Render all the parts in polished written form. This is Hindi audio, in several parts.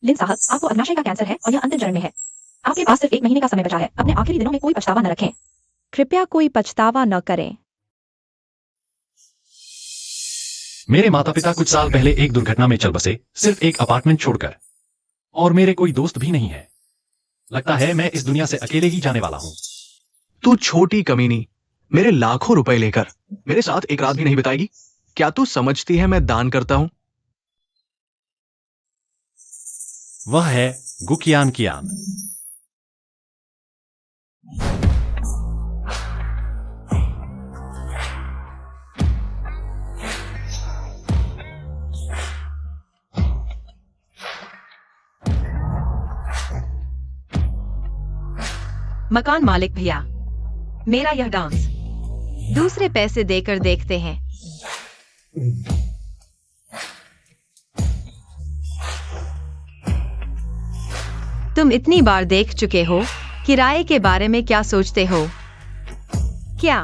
लिन साहब, आपको अग्नाशय का कैंसर है और यह अंतिम चरण में है। आपके पास सिर्फ 1 महीने का समय बचा है। अपने आखिरी दिनों में कोई पछतावा न रखें। कृपया कोई पछतावा न करें। मेरे माता पिता कुछ साल पहले एक दुर्घटना में चल बसे, सिर्फ एक अपार्टमेंट छोड़कर। और मेरे कोई दोस्त भी नहीं है। लगता है मैं इस दुनिया से अकेले ही जाने वाला हूँ। तू छोटी कमीनी, मेरे लाखों रुपए लेकर मेरे साथ एक रात भी नहीं बिताएगी? क्या तू समझती है मैं दान करता हूँ? वह है गुकियान कियान। मकान मालिक भैया, मेरा यह डांस दूसरे पैसे देकर देखते हैं। तुम इतनी बार देख चुके हो, किराए के बारे में क्या सोचते हो? क्या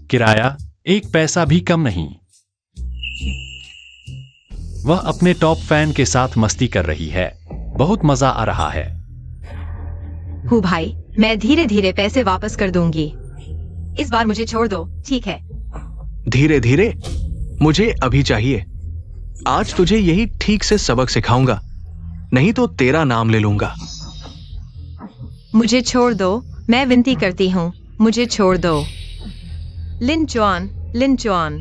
किराया 1 पैसा भी कम नहीं। वह अपने टॉप फैन के साथ मस्ती कर रही है। बहुत मजा आ रहा है। हूँ भाई, मैं धीरे धीरे पैसे वापस कर दूंगी। इस बार मुझे छोड़ दो, ठीक है? धीरे धीरे? मुझे अभी चाहिए। आज तुझे यही ठीक से सबक सिखाऊंगा, नहीं तो तेरा नाम ले लूंगा। मुझे छोड़ दो, मैं विनती करती हूँ, मुझे छोड़ दो। लिन चुआन, लिन चुआन।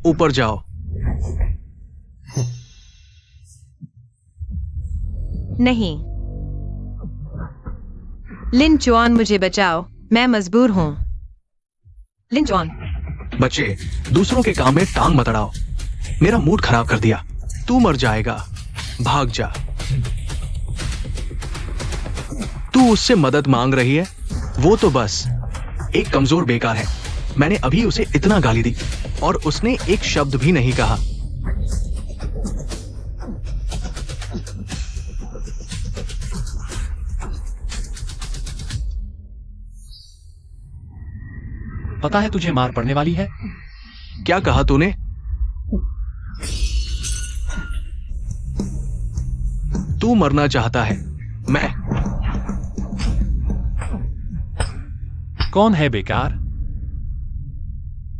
ऊपर जाओ। नहीं, लिन चुआन, मुझे बचाओ, मैं मजबूर हूँ। लिन जॉन, बच्चे, दूसरों के काम में टांग मत अड़ाओ। मेरा मूड खराब कर दिया। तू मर जाएगा, भाग जा। तू उससे मदद मांग रही है, वो तो बस एक कमजोर बेकार है। मैंने अभी उसे इतना गाली दी और उसने एक शब्द भी नहीं कहा। पता है तुझे मार पड़ने वाली है। क्या कहा तूने? तू मरना चाहता है, मैं। कौन है बेकार?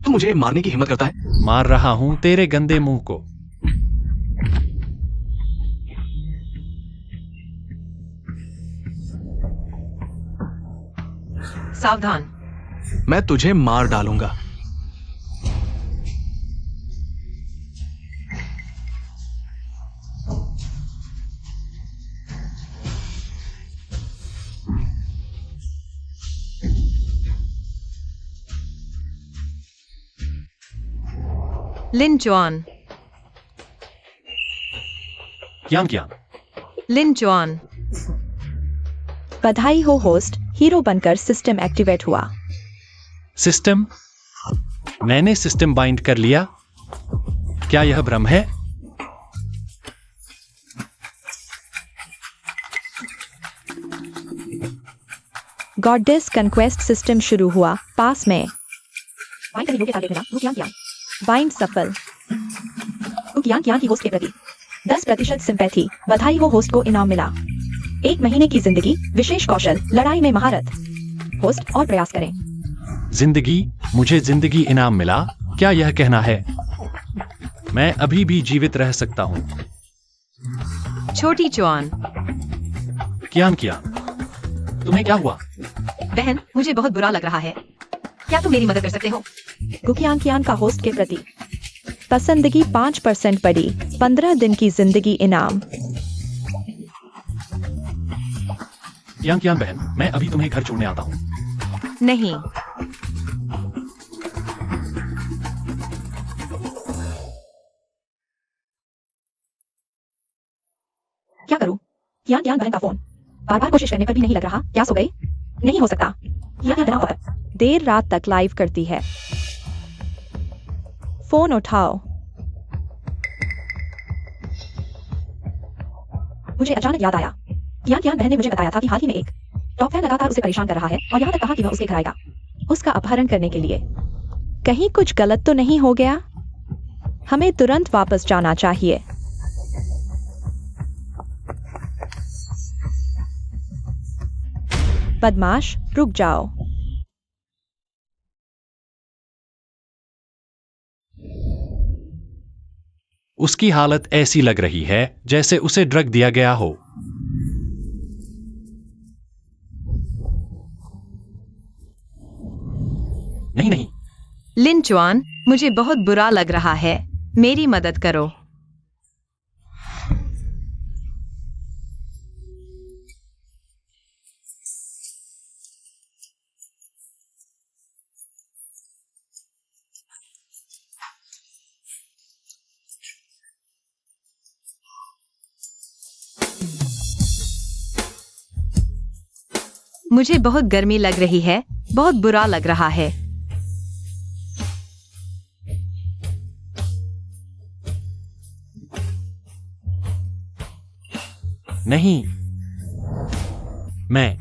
तू मुझे मारने की हिम्मत करता है? मार रहा हूं तेरे गंदे मुंह को। सावधान। मैं तुझे मार डालूंगा। लिन चुआन, कियान कियान। लिन चुआन। बधाई हो होस्ट, हीरो बनकर सिस्टम एक्टिवेट हुआ। सिस्टम? मैंने सिस्टम बाइंड कर लिया। क्या यह भ्रम है? गॉडेस कंक्वेस्ट सिस्टम शुरू हुआ। पास में बाइंड करने योग्य टारगेट मिला। गुकियान कियान। बाइंड सफल। गुकियान कियान की होस्ट के प्रति 10% सिंपैथी। बधाई हो होस्ट को इनाम मिला। 1 महीने की जिंदगी, विशेष कौशल, लड़ाई में महारत। होस्ट और प्रयास करें। जिंदगी? मुझे जिंदगी इनाम मिला? क्या यह कहना है मैं अभी भी जीवित रह सकता हूं? छोटी चुआन। कियान कियान, तुम्हें क्या हुआ? बहन, मुझे बहुत बुरा लग रहा है। क्या तुम मेरी मदद कर सकते हो? गुकियान कियान का होस्ट के प्रति पसंदगी 5% बढ़ी। 15 दिन की जिंदगी इनाम। कियान कियान बहन, मैं अभी तुम्हें घर छोड़ने आता हूं। नहीं, क्या करूं? कियान कियान बहन का फोन बार बार कोशिश करने पर भी नहीं लग रहा। क्या सो गई? नहीं हो सकता। यह इतना वक्त देर रात तक लाइव करती है। फोन उठाओ। मुझे अचानक याद आया। कियान कियान बहन ने मुझे बताया था कि हाल ही में एक टॉप फैन लगातार उसे परेशान कर रहा है और यहाँ तक कहा कि वह उसके घर आएगा। उसका अपहरण करने के लिए। कहीं कुछ गलत तो नहीं हो गया? हमें तुरंत वापस जाना चाहिए। बदमाश, रुक जाओ। उसकी हालत ऐसी लग रही है जैसे उसे ड्रग दिया गया हो। नहीं नहीं, लिन चुआन, मुझे बहुत बुरा लग रहा है। मेरी मदद करो। मुझे बहुत गर्मी लग रही है। बहुत बुरा लग रहा है। नहीं, मैं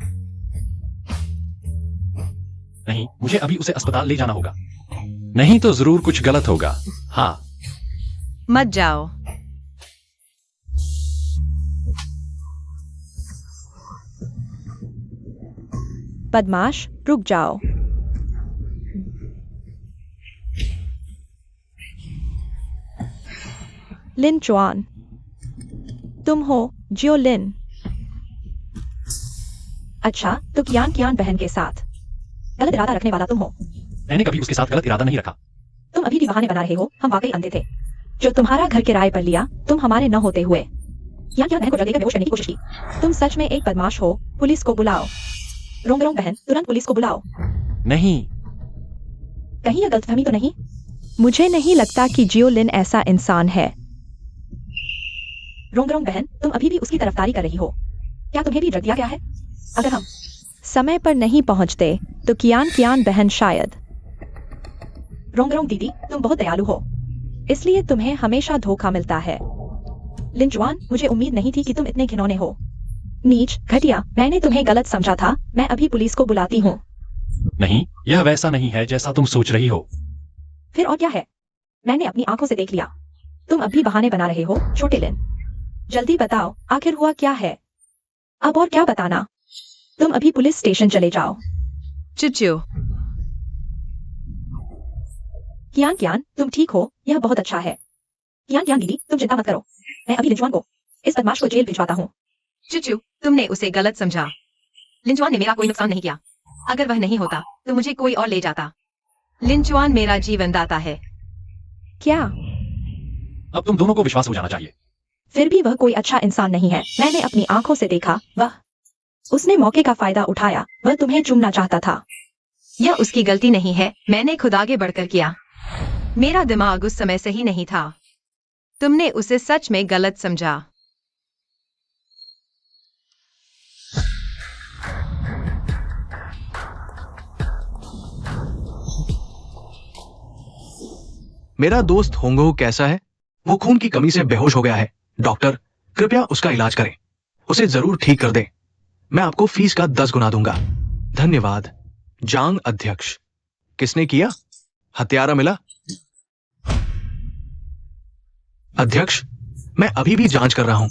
नहीं, मुझे अभी उसे अस्पताल ले जाना होगा। नहीं तो जरूर कुछ गलत होगा। हाँ, मत जाओ। बदमाश, रुक जाओ। लिन चुआन, तुम हो जियो लिन। अच्छा, तो कियान कियान बहन के साथ गलत इरादा रखने वाला तुम हो। मैंने कभी उसके साथ गलत इरादा नहीं रखा। तुम अभी भी बहाने बना रहे हो। हम वाकई अंधे थे जो तुम्हारा घर किराए पर लिया, तुम हमारे न होते हुए। कियान कियान बहन को जल्दी बेहोश करने की कोशिश की। तुम सच में एक बदमाश हो। पुलिस को बुलाओ। रोंग रोंग बहन, तुरंत पुलिस को बुलाओ। नहीं, कहीं यह गलतफहमी तो नहीं? मुझे नहीं लगता कि जियो लिन ऐसा इंसान है। रोंग रोंग बहन, तुम अभी भी उसकी तरफदारी कर रही हो। क्या तुम्हें भी ड्रग दिया गया है? अगर हम समय पर नहीं पहुंचते तो कियान कियान बहन शायद। रोंग रोंग दीदी, तुम बहुत दयालु हो, इसलिए तुम्हें हमेशा धोखा मिलता है। लिन चुआन, मुझे उम्मीद नहीं थी कि तुम इतने घिनौने हो। नीच, घटिया, मैंने तुम्हें गलत समझा था। मैं अभी पुलिस को बुलाती हूँ। नहीं, यह वैसा नहीं है जैसा तुम सोच रही हो। फिर और क्या है? मैंने अपनी आंखों से देख लिया। तुम अब भी बहाने बना रहे हो, छोटे लिन। जल्दी बताओ, आखिर हुआ क्या है? अब और क्या बताना? तुम अभी पुलिस स्टेशन चले जाओ। चुचू, कियान कियान, तुम ठीक हो? यह बहुत अच्छा है। कियान कियान दीदी, तुम चिंता मत करो। मैं अभी लिंचुआन को, इस बदमाश को जेल भिजवाता हूँ। चुचू, तुमने उसे गलत समझा। लिंचुआन ने मेरा कोई नुकसान नहीं किया। अगर वह नहीं होता तो मुझे कोई और ले जाता। लिंचुआन मेरा जीवन दाता है। क्या? अब तुम दोनों को विश्वास हो जाना चाहिए। फिर भी वह कोई अच्छा इंसान नहीं है। मैंने अपनी आंखों से देखा। उसने मौके का फायदा उठाया। वह तुम्हें चुमना चाहता था। यह उसकी गलती नहीं है। मैंने खुद आगे बढ़कर किया। मेरा दिमाग उस समय सही नहीं था। तुमने उसे सच में गलत समझा। मेरा दोस्त होंगो कैसा है? वो खून की कमी से बेहोश हो गया है। डॉक्टर, कृपया उसका इलाज करें। उसे जरूर ठीक कर दें। मैं आपको फीस का 10 गुना दूंगा। धन्यवाद। जांग अध्यक्ष, किसने किया? हत्यारा मिला? अध्यक्ष, मैं अभी भी जांच कर रहा हूं।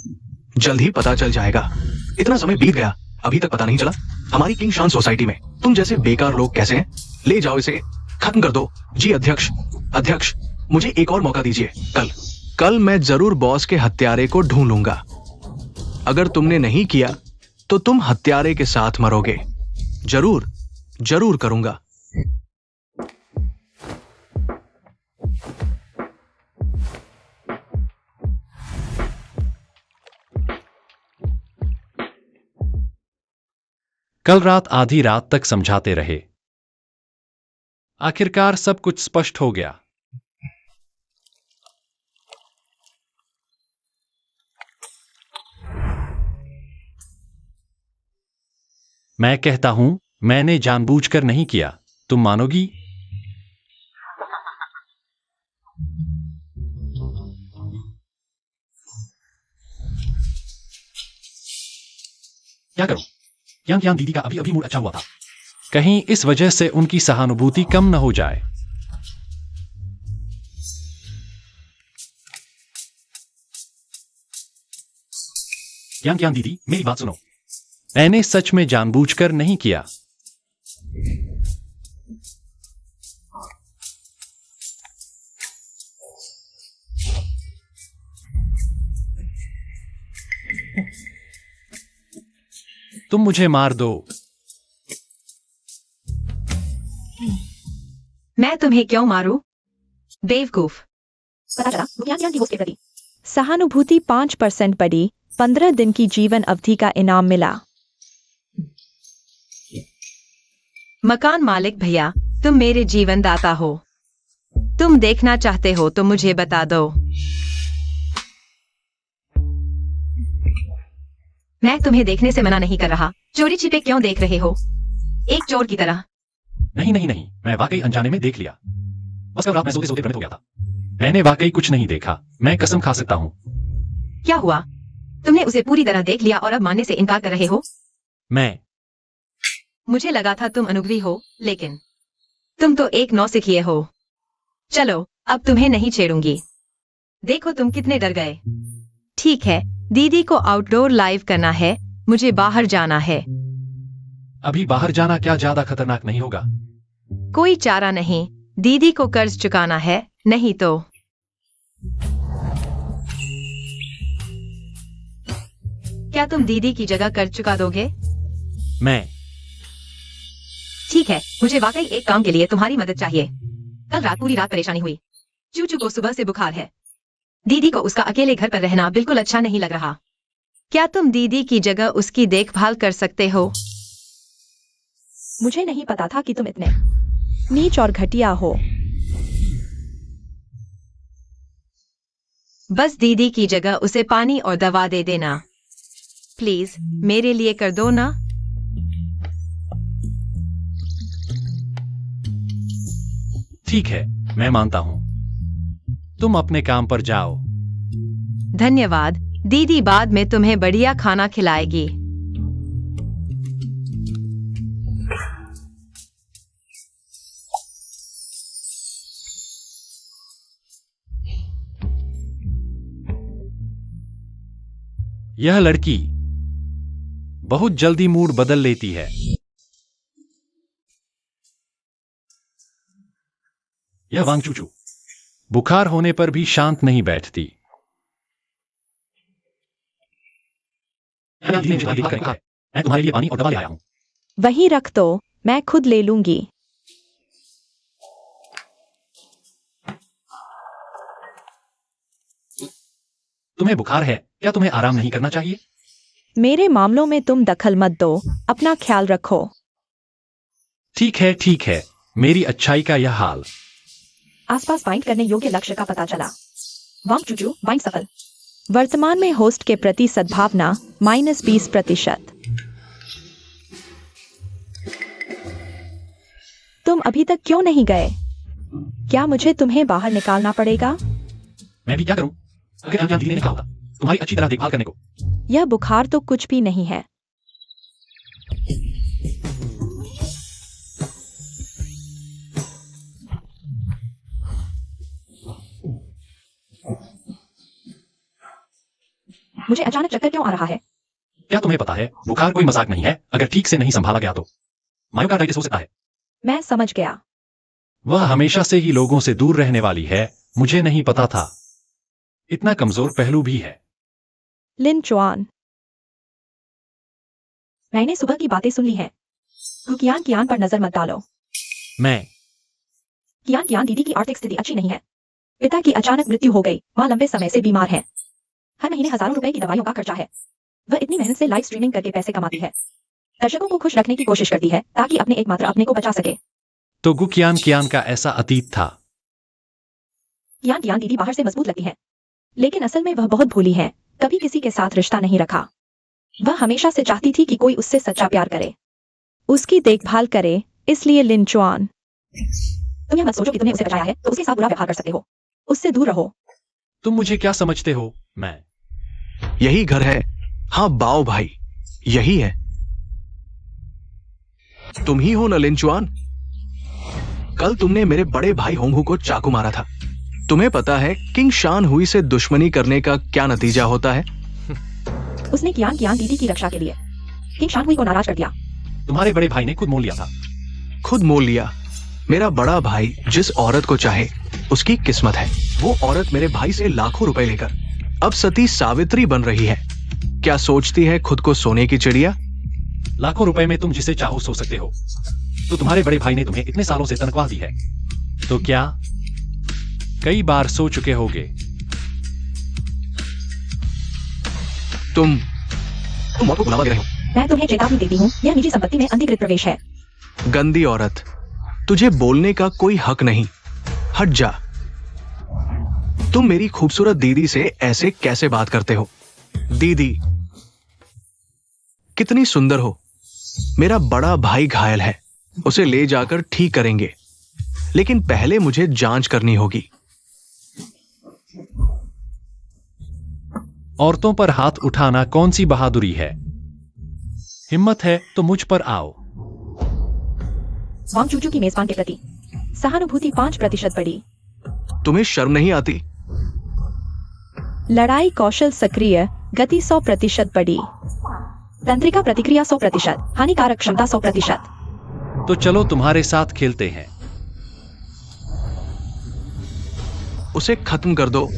जल्द ही पता चल जाएगा। इतना समय बीत गया, अभी तक पता नहीं चला। हमारी किंग शान सोसाइटी में तुम जैसे बेकार लोग कैसे हैं? ले जाओ इसे, खत्म कर दो। जी अध्यक्ष। अध्यक्ष, मुझे एक और मौका दीजिए। कल मैं जरूर बॉस के हत्यारे को ढूंढ लूंगा। अगर तुमने नहीं किया तो तुम हत्यारे के साथ मरोगे। जरूर करूंगा। कल रात आधी रात तक समझाते रहे। आखिरकार सब कुछ स्पष्ट हो गया। मैं कहता हूं, मैंने जानबूझकर नहीं किया। तुम मानोगी? क्या करूं? यान दीदी का अभी अभी मूड अच्छा हुआ था। कहीं इस वजह से उनकी सहानुभूति कम न हो जाए। ज्ञान ज्ञान दीदी, मेरी बात सुनो। मैंने सच में जानबूझकर नहीं किया। तुम मुझे मार दो। मैं तुम्हें क्यों मारूं? बेवकूफ। पता चला वो ज्ञान ज्ञान की होस्ट के प्रति सहानुभूति 5% बढ़ी, 15 दिन की जीवन अवधि का इनाम मिला। मकान मालिक भैया, तुम मेरे जीवन दाता हो। तुम देखना चाहते हो तो मुझे बता दो। मैं तुम्हें देखने से मना नहीं कर रहा। चोरी छिपे क्यों देख रहे हो? एक चोर की तरह। नहीं नहीं नहीं, मैं वाकई अनजाने में देख लिया। बस कल रात मैं सोते सोते भ्रमित हो गया था। मैंने वाकई कुछ नहीं देखा। मैं कसम खा सकता हूँ। क्या हुआ? तुमने उसे पूरी तरह देख लिया और अब मानने से इनकार कर रहे हो? मैं मुझे लगा था तुम अनुग्रही हो, लेकिन तुम तो एक नौसिखिए हो। चलो, अब तुम्हें नहीं छेड़ूंगी। देखो तुम कितने डर गए। ठीक है, दीदी को आउटडोर लाइव करना है। मुझे बाहर जाना है। अभी बाहर जाना क्या ज्यादा खतरनाक नहीं होगा? कोई चारा नहीं। दीदी को कर्ज चुकाना है, नहीं तो। क्या तुम दीदी की जगह कर्ज चुका दोगे? मैं ठीक है, मुझे वाकई एक काम के लिए तुम्हारी मदद चाहिए। कल रात पूरी रात परेशानी हुई। चूचू को सुबह से बुखार है। दीदी को उसका अकेले घर पर रहना बिल्कुल अच्छा नहीं लग रहा। क्या तुम दीदी की जगह उसकी देखभाल कर सकते हो? मुझे नहीं पता था कि तुम इतने नीच और घटिया हो। बस दीदी की जगह उसे पानी और दवा दे देना। प्लीज, मेरे लिए कर दो ना। ठीक है, मैं मानता हूँ। तुम अपने काम पर जाओ। धन्यवाद। दीदी बाद में तुम्हें बढ़िया खाना खिलाएगी। यह लड़की बहुत जल्दी मूड बदल लेती है। यह वांग चूचू बुखार होने पर भी शांत नहीं बैठती। मैं तुम्हारे लिए पानी और दवा ले आया हूं। वहीं रख दो, मैं खुद ले लूंगी। तुम्हें बुखार है, क्या तुम्हें आराम नहीं करना चाहिए? मेरे मामलों में तुम दखल मत दो। अपना ख्याल रखो। ठीक है, मेरी अच्छाई का यह हाल। आसपास बाइंड करने योग्य लक्ष्य का पता चला। वांग चूचू बाइंड सफल। वर्तमान में होस्ट के प्रति सद्भावना -20%। तुम अभी तक क्यों नहीं गए? क्या मुझे तुम्हें बाहर निकालना पड़ेगा? मैं भी क्या करूं? अगर अनजान दीदी ने कहा होता तुम्हारी अच्छी तरह देखभाल करने को। यह बुखार तो कुछ भी नहीं है। मुझे अचानक चक्कर क्यों आ रहा है? क्या तुम्हें पता है, बुखार कोई मजाक नहीं है। अगर ठीक से नहीं संभाला गया तो मायोकार्डाइटिस हो सकता है। मैं समझ गया। वह हमेशा से ही लोगों से दूर रहने वाली है। मुझे नहीं पता था। इतना कमजोर पहलू भी है। लिन चुआन, मैंने सुबह की बातें सुन ली हैं। कियान कियान पर नजर मत डालो। मैं कियान कियान दीदी की आर्थिक स्थिति अच्छी नहीं है। पिता की अचानक मृत्यु हो गई। मां लंबे समय से बीमार है। हर महीने हजारों रुपए की दवाइयों का खर्चा है। वह इतनी मेहनत से लाइव स्ट्रीमिंग करके पैसे कमाती है। दर्शकों को खुश रखने की कोशिश करती है ताकि अपने एकमात्र अपने को बचा सके। तो गुकियान कियान का ऐसा अतीत था। कियान कियान दीदी बाहर से मजबूत लगती है, लेकिन असल में वह बहुत भोली है। कभी किसी के साथ रिश्ता नहीं रखा। वह हमेशा से चाहती थी कि कोई उससे सच्चा प्यार करे, उसकी देखभाल करे। इसलिए लिन चुआन, तुम यह मत सोचो कि तुमने उसे बचाया है तो उसके साथ बुरा व्यवहार कर सकते हो। उससे दूर रहो। तुम मुझे क्या समझते हो? मैं यही घर है। हाँ बाओ भाई, यही है। तुम ही हो न लिंचुआन? कल तुमने मेरे बड़े भाई होंगहू को चाकू मारा था। तुम्हें पता है किंग शान हुई से दुश्मनी करने का क्या नतीजा होता है? उसने कियान कियान दीदी की रक्षा के लिए किंग शानहुई को नाराज कर दिया। तुम्हारे बड़े भाई ने खुद मोल लिया था। खुद मोल लिया। मेरा बड़ा भाई जिस औरत को चाहे उसकी किस्मत है। वो औरत मेरे भाई से लाखों रुपए लेकर अब सती सावित्री बन रही है। क्या सोचती है खुद को सोने की चिड़िया? लाखों रुपए में तुम जिसे चाहो सो सकते हो। तो तुम्हारे बड़े भाई ने तुम्हें इतने सालों से तनख्वाह दी है, तो क्या कई बार सो चुके होगे? तुम मौत को बुलावा दे रहे हो। मैं तुम्हें चेतावनी देती हूँ, यह निजी संपत्ति में अनधिकृत प्रवेश है। गंदी औरत, तुझे बोलने का कोई हक नहीं। हट जा। तुम मेरी खूबसूरत दीदी से ऐसे कैसे बात करते हो? दीदी कितनी सुंदर हो। मेरा बड़ा भाई घायल है, उसे ले जाकर ठीक करेंगे, लेकिन पहले मुझे जांच करनी होगी। औरतों पर हाथ उठाना कौन सी बहादुरी है? हिम्मत है तो मुझ पर आओ। वांग चूचू की मेजबान के प्रति सहानुभूति 5% बढ़ी। तुम्हें शर्म नहीं आती? लड़ाई कौशल सक्रिय, गति 100% बढ़ी। तंत्रिका प्रतिक्रिया 100%, हानिकारक क्षमता 100%। तो चलो तुम्हारे साथ खेलते हैं। उसे खत्म कर दो।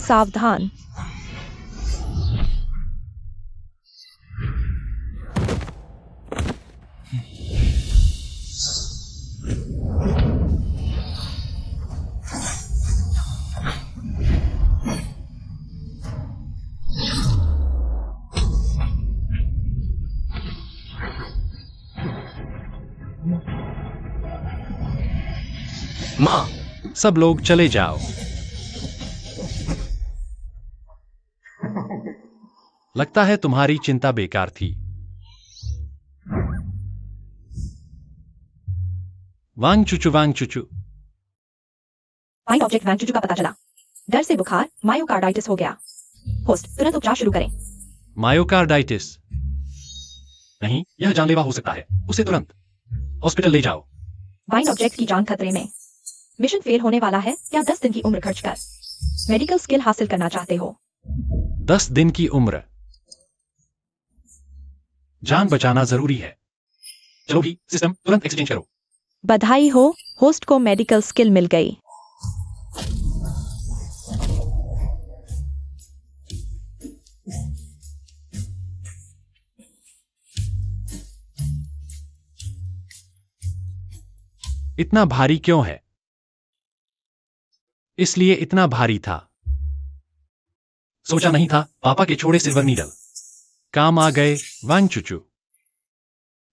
सावधान। मां, सब लोग चले जाओ। लगता है तुम्हारी चिंता बेकार थी। वांग चुचू फाइंड ऑब्जेक्ट वांग चूचू का पता चला। डर से बुखार, मायोकार्डाइटिस हो गया। होस्ट, तुरंत उपचार शुरू करें। मायोकार्डाइटिस नहीं, यह जानलेवा हो सकता है। उसे तुरंत हॉस्पिटल ले जाओ। फाइंड ऑब्जेक्ट की जान खतरे में। मिशन फेल होने वाला है। क्या 10 दिन की उम्र खर्च कर मेडिकल स्किल हासिल करना चाहते हो? 10 दिन की उम्र। जान बचाना जरूरी है। चलो भी, सिस्टम तुरंत एक्सचेंज करो। बधाई हो, होस्ट को मेडिकल स्किल मिल गई। इतना भारी क्यों है? इसलिए इतना भारी था। सोचा नहीं था पापा के छोड़े सिल्वर नीडल काम आ गए। वांग चुचू,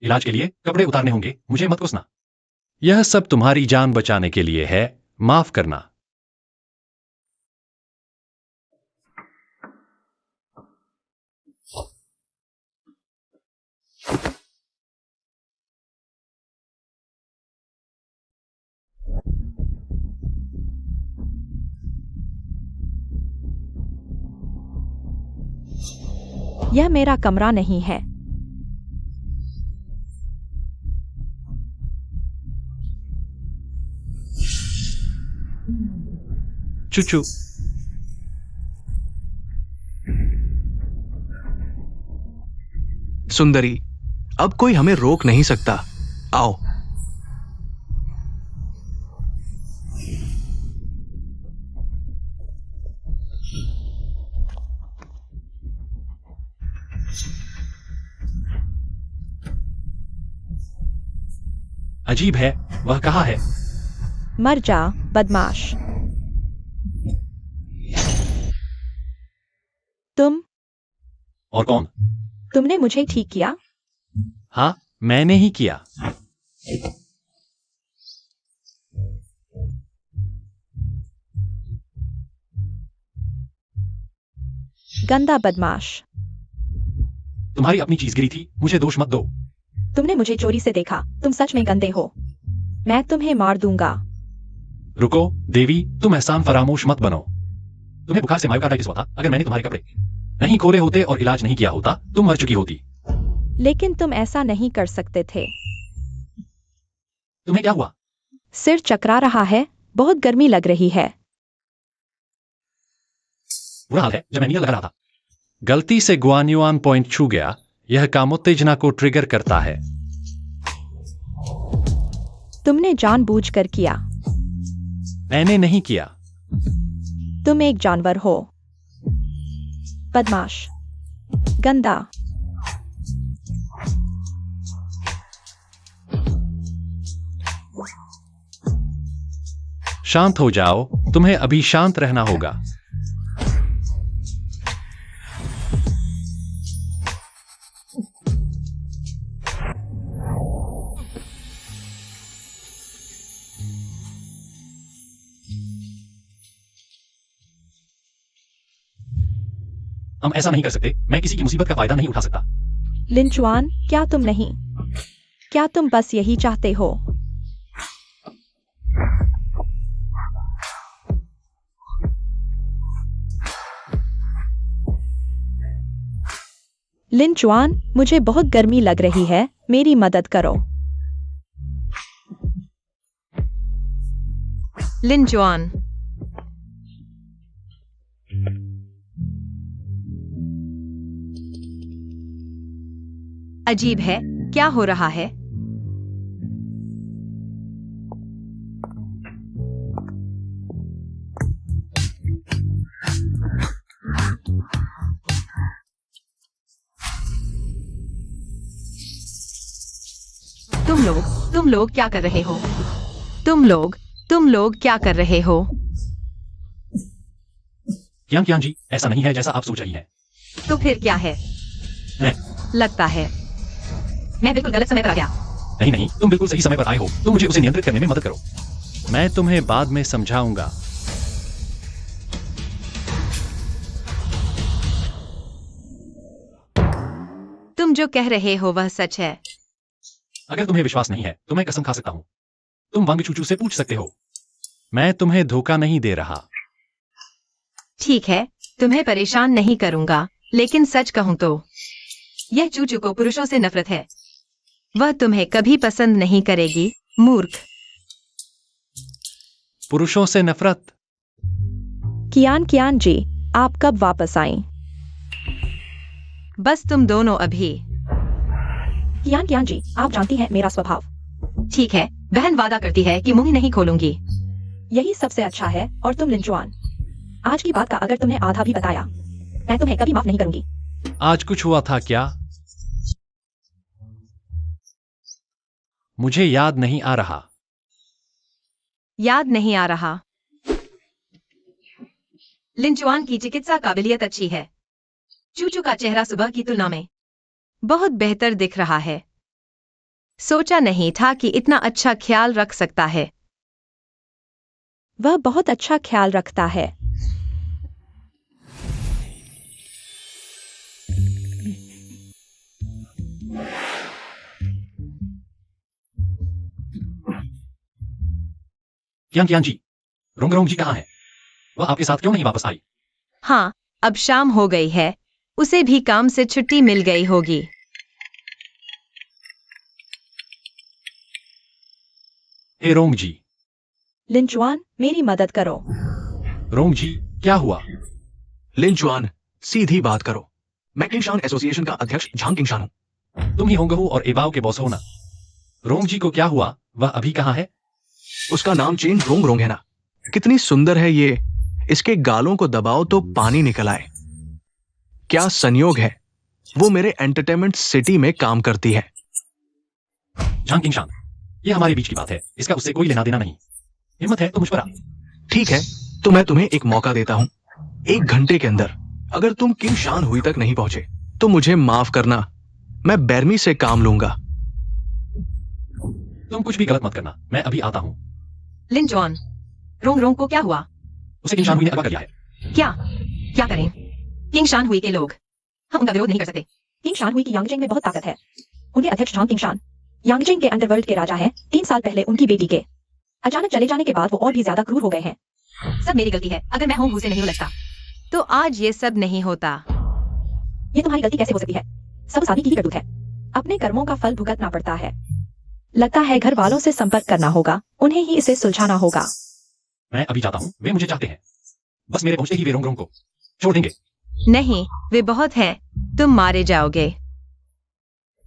इलाज के लिए कपड़े उतारने होंगे, मुझे मत कोसना। यह सब तुम्हारी जान बचाने के लिए है, माफ करना। यह मेरा कमरा नहीं है। चुचू, सुंदरी, अब कोई हमें रोक नहीं सकता। आओ। अजीब है, वह कहाँ है? मर जा, बदमाश। तुम और कौन? तुमने मुझे ठीक किया। हाँ, मैंने ही किया। गंदा बदमाश। तुम्हारी अपनी चीज गिरी थी, मुझे दोष मत दो। तुमने मुझे चोरी से देखा, तुम सच में गंदे हो। मैं तुम्हें मार दूंगा। रुको, देवी, तुम एहसान फरामोश मत बनो। तुम्हें बुखार से मायोकार्डाइटिस हुआ था। अगर मैंने तुम्हारे कपड़े नहीं खोले होते और इलाज नहीं किया होता, तुम मर चुकी होती। लेकिन तुम ऐसा नहीं कर सकते थे। तुम्हें क्या हुआ? सिर चकरा रहा है, बहुत गर्मी लग रही है। बुरा हाल है, जब मैं नील लगा रहा था। गलती से गुआन्युआन पॉइंट छू गया। यह कामोत्तेजना को ट्रिगर करता है। तुमने जानबूझकर किया। मैंने नहीं किया। तुम एक जानवर हो। बदमाश, गंदा। शांत हो जाओ, तुम्हें अभी शांत रहना होगा। हम ऐसा नहीं कर सकते। मैं किसी की मुसीबत का फायदा नहीं उठा सकता। लिंचुआन, क्या तुम नहीं? क्या तुम बस यही चाहते हो? लिंचुआन, मुझे बहुत गर्मी लग रही है, मेरी मदद करो। लिंचुआन, अजीब है, क्या हो रहा है? तुम लोग क्या कर रहे हो? तुम लोग क्या कर रहे हो? कियान जी, ऐसा नहीं है जैसा आप सोच रही हैं। तो फिर क्या है? लगता है मैं बिल्कुल गलत समय पर आ गया। नहीं, तुम बिल्कुल सही समय पर आए हो। तुम मुझे उसे नियंत्रित करने में मदद करो। मैं तुम्हें बाद में समझाऊंगा। तुम जो कह रहे हो वह सच है। अगर तुम्हें विश्वास नहीं है तो मैं कसम खा सकता हूं। तुम वांग चूचू से पूछ सकते हो। मैं तुम्हें धोखा नहीं दे रहा। ठीक है, तुम्हें परेशान नहीं करूंगा, लेकिन सच कहूं तो यह चूचू को पुरुषों से नफरत है। वह तुम्हें कभी पसंद नहीं करेगी, मूर्ख। पुरुषों से नफरत? कियान जी, आप कब वापस आएं? बस तुम दोनों अभी। कियान जी, आप जानती हैं मेरा स्वभाव। ठीक है, बहन वादा करती है कि मुंह नहीं खोलूंगी। यही सबसे अच्छा है। और तुम लिंचुआन, आज की बात का अगर तुमने आधा भी बताया, मैं तुम्हें कभी माफ नहीं करूंगी। आज कुछ हुआ था क्या? मुझे याद नहीं आ रहा। याद नहीं आ रहा। लिंचुआन की चिकित्सा काबिलियत अच्छी है। चूचू का चेहरा सुबह की तुलना में बहुत बेहतर दिख रहा है। सोचा नहीं था कि इतना अच्छा ख्याल रख सकता है। वह बहुत अच्छा ख्याल रखता है। कियान जी, रोंग जी कहाँ है? वह आपके साथ क्यों नहीं वापस आई? हाँ, अब शाम हो गई है, उसे भी काम से छुट्टी मिल गई होगी। हे रोंग जी। लिंचुआन, मेरी मदद करो। रोंग जी, क्या हुआ? लिंचुआन, सीधी बात करो। मैं किंगशान एसोसिएशन का अध्यक्ष झांग किंगशान हूं। तुम ही होंगहू और एबाओ के बॉस हो ना? रोंग जी को क्या हुआ? वह अभी कहाँ है? उसका नाम चेन रोंग रोंग है ना? कितनी सुंदर है ये। इसके गालों को दबाओ तो पानी निकल आए। क्या संयोग है, वो मेरे एंटरटेनमेंट सिटी में काम करती है। झांग किंगशान, ये हमारे बीच की बात है, इसका उससे कोई लेना देना नहीं। हिम्मत है तो मुझ पर आ। ठीक है, तो मैं तुम्हें एक मौका देता हूं। 1 घंटे के अंदर अगर तुम किंगशान हुई तक नहीं पहुंचे तो मुझे माफ करना। मैं बेरमी से काम लूंगा। तुम कुछ भी गलत मत करना, मैं अभी आता हूं। लिंचुआन, रोंग को क्या हुआ? उसे किंगशान हुई ने अगवा कर लिया है। क्या करें? किंग शान हुई के लोग, हम उनका विरोध नहीं कर सकते। किंग शान हुई की यांगजेंग में बहुत ताकत है। उनके अध्यक्ष झांग किंगशान यांगजेंग के अंडरवर्ल्ड के राजा हैं। 3 साल पहले उनकी बेटी के अचानक चले जाने के बाद वो और भी ज्यादा क्रूर हो गए हैं। सब मेरी गलती है। अगर मैं होंग हू से नहीं उलझता तो आज ये सब नहीं होता। ये तुम्हारी गलती कैसे हो सकती है? सब उस आदमी की ही करतूत है। अपने कर्मों का फल भुगतना पड़ता है। लगता है घर वालों से संपर्क करना होगा, उन्हें ही इसे सुलझाना होगा। मैं अभी जाता हूँ, वे मुझे चाहते हैं। बस मेरे पहुंचते ही वे रोंग को छोड़ देंगे। नहीं, वे बहुत हैं, तुम मारे जाओगे।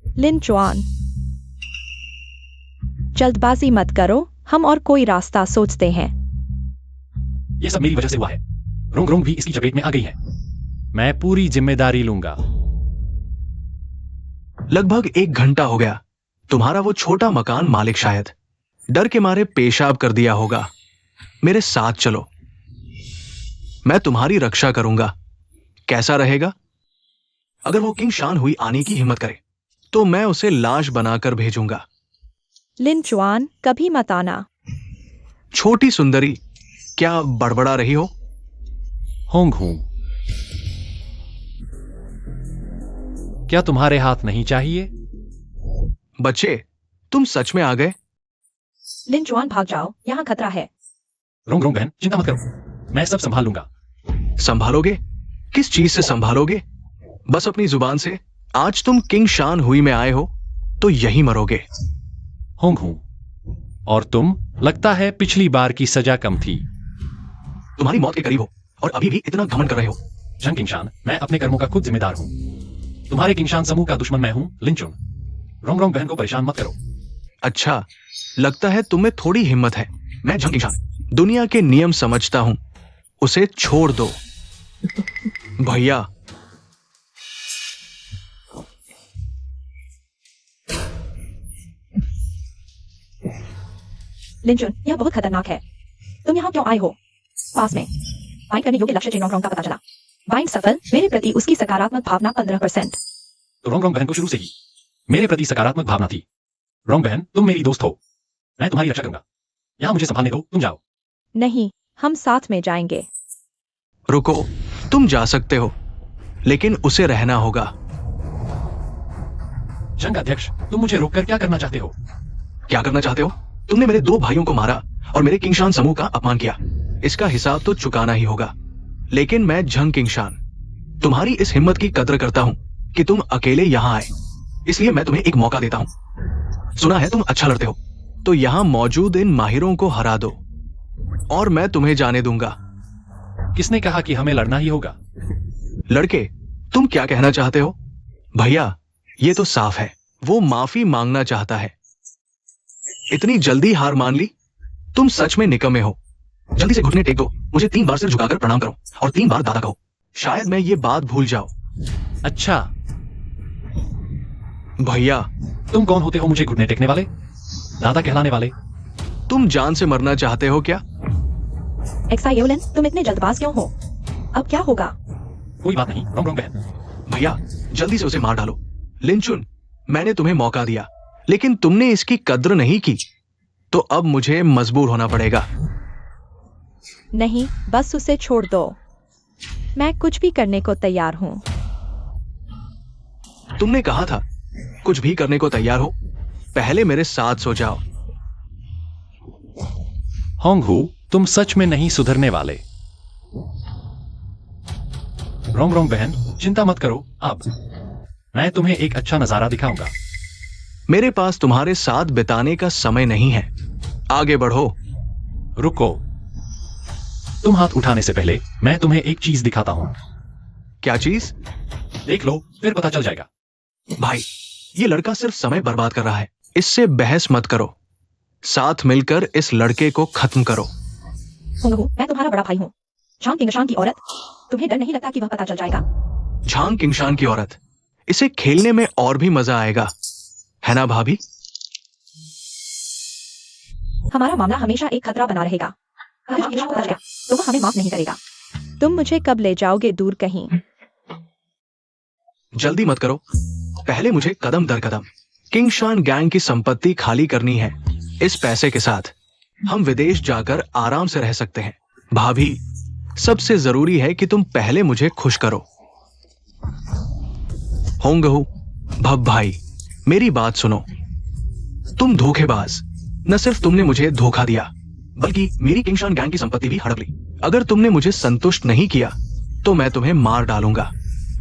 लिन चुआन, जल्दबाजी मत करो, हम और कोई रास्ता सोचते हैं। ये सब मेरी वजह से हुआ है। रोंग भी इसकी चपेट में आ गई है। मैं पूरी जिम्मेदारी लूंगा। लगभग 1 घंटा हो गया। तुम्हारा वो छोटा मकान मालिक शायद डर के मारे पेशाब कर दिया होगा। मेरे साथ चलो, मैं तुम्हारी रक्षा करूंगा। कैसा रहेगा? अगर वो किंग शान हुई आने की हिम्मत करे तो मैं उसे लाश बनाकर भेजूंगा। लिन चुआन, कभी मत आना। छोटी सुंदरी, क्या बड़बड़ा रही हो? होंग हूं। क्या तुम्हारे हाथ नहीं चाहिए? बच्चे, तुम सच में आ गए? लिन चुआन, भाग जाओ, यहाँ खतरा है। रोंग बहन, चिंता मत करो, मैं सब संभाल लूंगा। संभालोगे? किस चीज से संभालोगे? बस अपनी जुबान से। आज तुम किंग शान हुई में आए हो तो यही मरोगे। होंग हूं। और तुम, लगता है पिछली बार की सजा कम थी। तुम्हारी मौत के करीब हो और अभी भी इतना घमंड कर रहे हो। जंग किंगशान, मैं अपने कर्मों का खुद जिम्मेदार हूं। तुम्हारे किंगशान समूह का दुश्मन मैं हूं, लिंचुन। रोंग बहन को परेशान मत करो। अच्छा, लगता है तुम्हें थोड़ी हिम्मत है। मैं जंग किंगशान दुनिया के नियम समझता हूं, उसे छोड़ दो। भैया, लिंचुन, यह बहुत खतरनाक है। तुम यहाँ क्यों आए हो? पास में बाइंड करने योग्य लक्ष्य चेनोंग का पता चला। बाइंड सफल। मेरे प्रति उसकी सकारात्मक भावना 15%। तो रोंग बहन को शुरू से ही मेरे प्रति सकारात्मक भावना थी। रोंग बहन, तुम मेरी दोस्त हो, मैं तुम्हारी रक्षा करूंगा। यहाँ मुझे संभालने दो, तुम जाओ। नहीं, हम साथ में जाएंगे। रुको, तुम जा सकते हो लेकिन उसे रहना होगा। जंग अध्यक्ष, तुम मुझे रोककर क्या करना चाहते हो? क्या करना चाहते हो? तुमने मेरे 2 भाइयों को मारा और मेरे किंगशान समूह का अपमान किया। इसका हिसाब तो चुकाना ही होगा। लेकिन मैं झंग किंगशान तुम्हारी इस हिम्मत की कद्र करता हूं कि तुम अकेले यहां आए, इसलिए मैं तुम्हें एक मौका देता हूं। सुना है तुम अच्छा लड़ते हो, तो यहां मौजूद इन माहिरों को हरा दो और मैं तुम्हें जाने दूंगा। किसने कहा कि हमें लड़ना ही होगा? लड़के, तुम क्या कहना चाहते हो? भैया, ये तो साफ है, वो माफी मांगना चाहता है। इतनी जल्दी हार मान ली? तुम सच में निकम्मे हो। जल्दी से घुटने टेक दो, मुझे 3 बार सिर झुकाकर प्रणाम करो और 3 बार दादा कहो। शायद मैं ये बात भूल जाऊं। अच्छा, भैया, तुम कौन होते हो मुझे घुटने टेकने वाले, दादा कहलाने वाले? तुम जान से मरना चाहते हो क्या? एक्साइयोलिन, तुम इतने जल्दबाज क्यों हो? अब क्या होगा? कोई बात नहीं रोंग बहन। भैया, जल्दी से उसे मार डालो। लिंचुन, मैंने तुम्हें मौका दिया लेकिन तुमने इसकी कद्र नहीं की, तो अब मुझे मजबूर होना पड़ेगा। नहीं, बस उसे छोड़ दो। मैं कुछ भी करने को तैयार हूं। तुमने कहा था कुछ भी करने को तैयार हो। पहले मेरे साथ सो जाओ। होंग हू, तुम सच में नहीं सुधरने वाले। रोंग बहन, चिंता मत करो, अब मैं तुम्हें एक अच्छा नजारा दिखाऊंगा। मेरे पास तुम्हारे साथ बिताने का समय नहीं है। आगे बढ़ो। रुको, तुम हाथ उठाने से पहले मैं तुम्हें एक चीज दिखाता हूं। क्या चीज? देख लो, फिर पता चल जाएगा। भाई, ये लड़का सिर्फ समय बर्बाद कर रहा है, इससे बहस मत करो। साथ मिलकर इस लड़के को खत्म करो। होंगहू, मैं तुम्हारा बड़ा भाई हूँ। झांग किंगशान की औरत, तुम्हें डर नहीं लगता कि वह पता चल जाएगा? झांग किंगशान की औरत, इसे खेलने में और भी मजा आएगा, है ना भाभी? हमारा मामला हमेशा एक खतरा बना रहेगा। अगर किंगशान को पता चला तो वह हमें माफ नहीं करेगा। तुम मुझे कब ले जाओगे दूर कहीं? जल्दी मत करो, पहले मुझे कदम दर कदम किंगशान गैंग की संपत्ति खाली करनी है। इस पैसे के साथ हम विदेश जाकर आराम से रह सकते हैं। भाभी, सबसे जरूरी है कि तुम पहले मुझे खुश करो। होंगहू, भब भाई, मेरी बात सुनो। तुम धोखेबाज। न सिर्फ तुमने मुझे धोखा दिया, बल्कि मेरी किंगशान गैंग की संपत्ति भी हड़प ली। अगर तुमने मुझे संतुष्ट नहीं किया तो मैं तुम्हें मार डालूंगा।